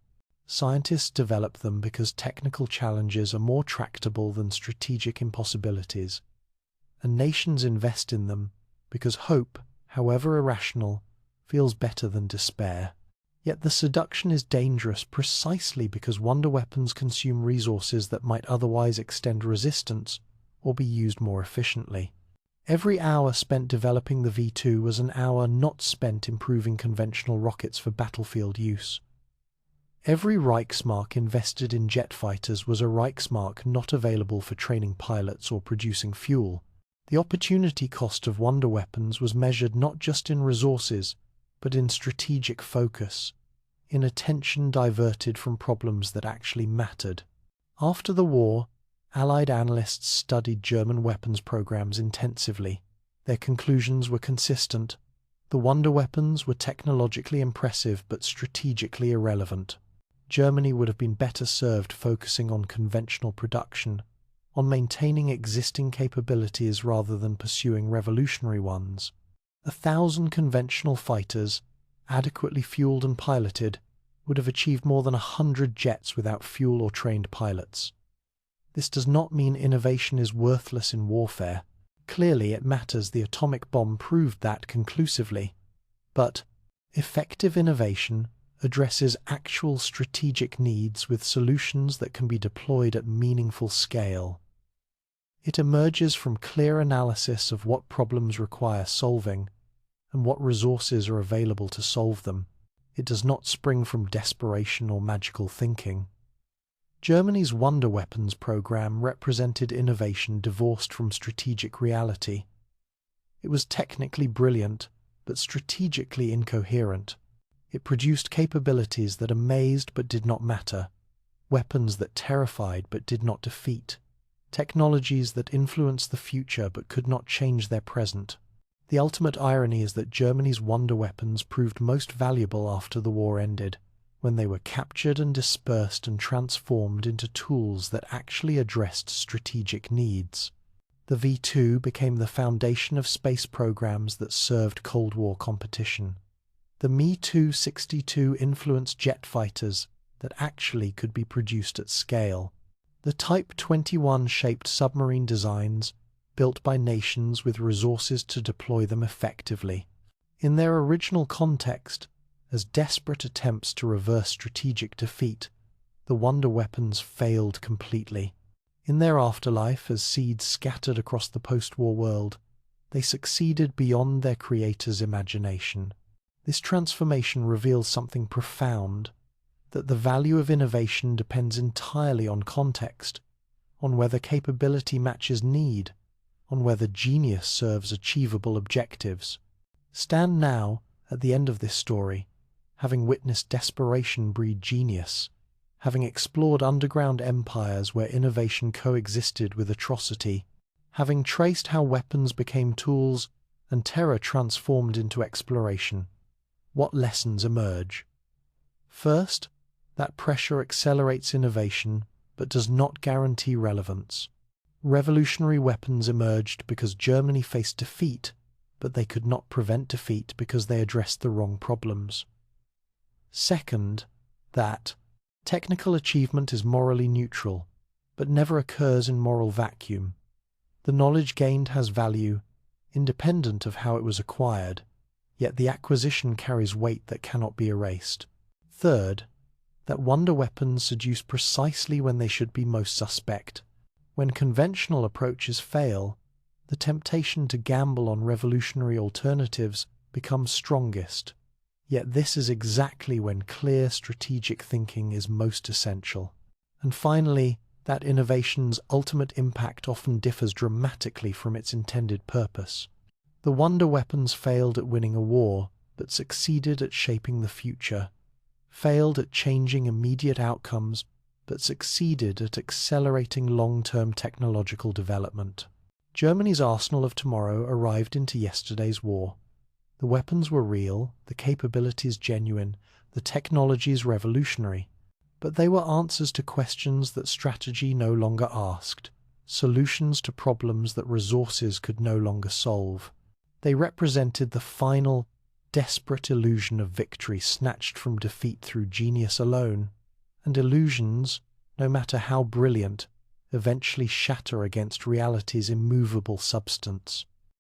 Scientists develop them because technical challenges are more tractable than strategic impossibilities. And nations invest in them because hope, however irrational, feels better than despair. Yet the seduction is dangerous precisely because wonder weapons consume resources that might otherwise extend resistance or be used more efficiently. Every hour spent developing the V2 was an hour not spent improving conventional rockets for battlefield use. Every Reichsmark invested in jet fighters was a Reichsmark not available for training pilots or producing fuel. The opportunity cost of wonder weapons was measured not just in resources, but in strategic focus, in attention diverted from problems that actually mattered. After the war, Allied analysts studied German weapons programs intensively. Their conclusions were consistent. The wonder weapons were technologically impressive but strategically irrelevant. Germany would have been better served focusing on conventional production, on maintaining existing capabilities rather than pursuing revolutionary ones. 1,000 conventional fighters, adequately fueled and piloted, would have achieved more than 100 jets without fuel or trained pilots. This does not mean innovation is worthless in warfare. Clearly it matters. The atomic bomb proved that conclusively. But effective innovation addresses actual strategic needs with solutions that can be deployed at meaningful scale. It emerges from clear analysis of what problems require solving and what resources are available to solve them. It does not spring from desperation or magical thinking. Germany's wonder weapons program represented innovation divorced from strategic reality. It was technically brilliant, but strategically incoherent. It produced capabilities that amazed but did not matter, weapons that terrified but did not defeat, technologies that influenced the future but could not change their present. The ultimate irony is that Germany's wonder weapons proved most valuable after the war ended, when they were captured and dispersed and transformed into tools that actually addressed strategic needs. The V2 became the foundation of space programs that served Cold War competition. The Me-262 influenced jet fighters that actually could be produced at scale. The Type 21-shaped submarine designs built by nations with resources to deploy them effectively. In their original context, as desperate attempts to reverse strategic defeat, the wonder weapons failed completely. In their afterlife, as seeds scattered across the post-war world, they succeeded beyond their creators' imagination. This transformation reveals something profound, that the value of innovation depends entirely on context, on whether capability matches need, on whether genius serves achievable objectives. Stand now, at the end of this story, having witnessed desperation breed genius, having explored underground empires where innovation coexisted with atrocity, having traced how weapons became tools and terror transformed into exploration. What lessons emerge? First, that pressure accelerates innovation but does not guarantee relevance. Revolutionary weapons emerged because Germany faced defeat, but they could not prevent defeat because they addressed the wrong problems. Second, that technical achievement is morally neutral, but never occurs in moral vacuum. The knowledge gained has value, independent of how it was acquired, yet the acquisition carries weight that cannot be erased. Third, that wonder weapons seduce precisely when they should be most suspect. When conventional approaches fail, the temptation to gamble on revolutionary alternatives becomes strongest. Yet this is exactly when clear strategic thinking is most essential. And finally, that innovation's ultimate impact often differs dramatically from its intended purpose. The wonder weapons failed at winning a war, but succeeded at shaping the future, failed at changing immediate outcomes, but succeeded at accelerating long-term technological development. Germany's arsenal of tomorrow arrived into yesterday's war. The weapons were real, the capabilities genuine, the technologies revolutionary. But they were answers to questions that strategy no longer asked, solutions to problems that resources could no longer solve. They represented the final, desperate illusion of victory snatched from defeat through genius alone. And illusions, no matter how brilliant, eventually shatter against reality's immovable substance.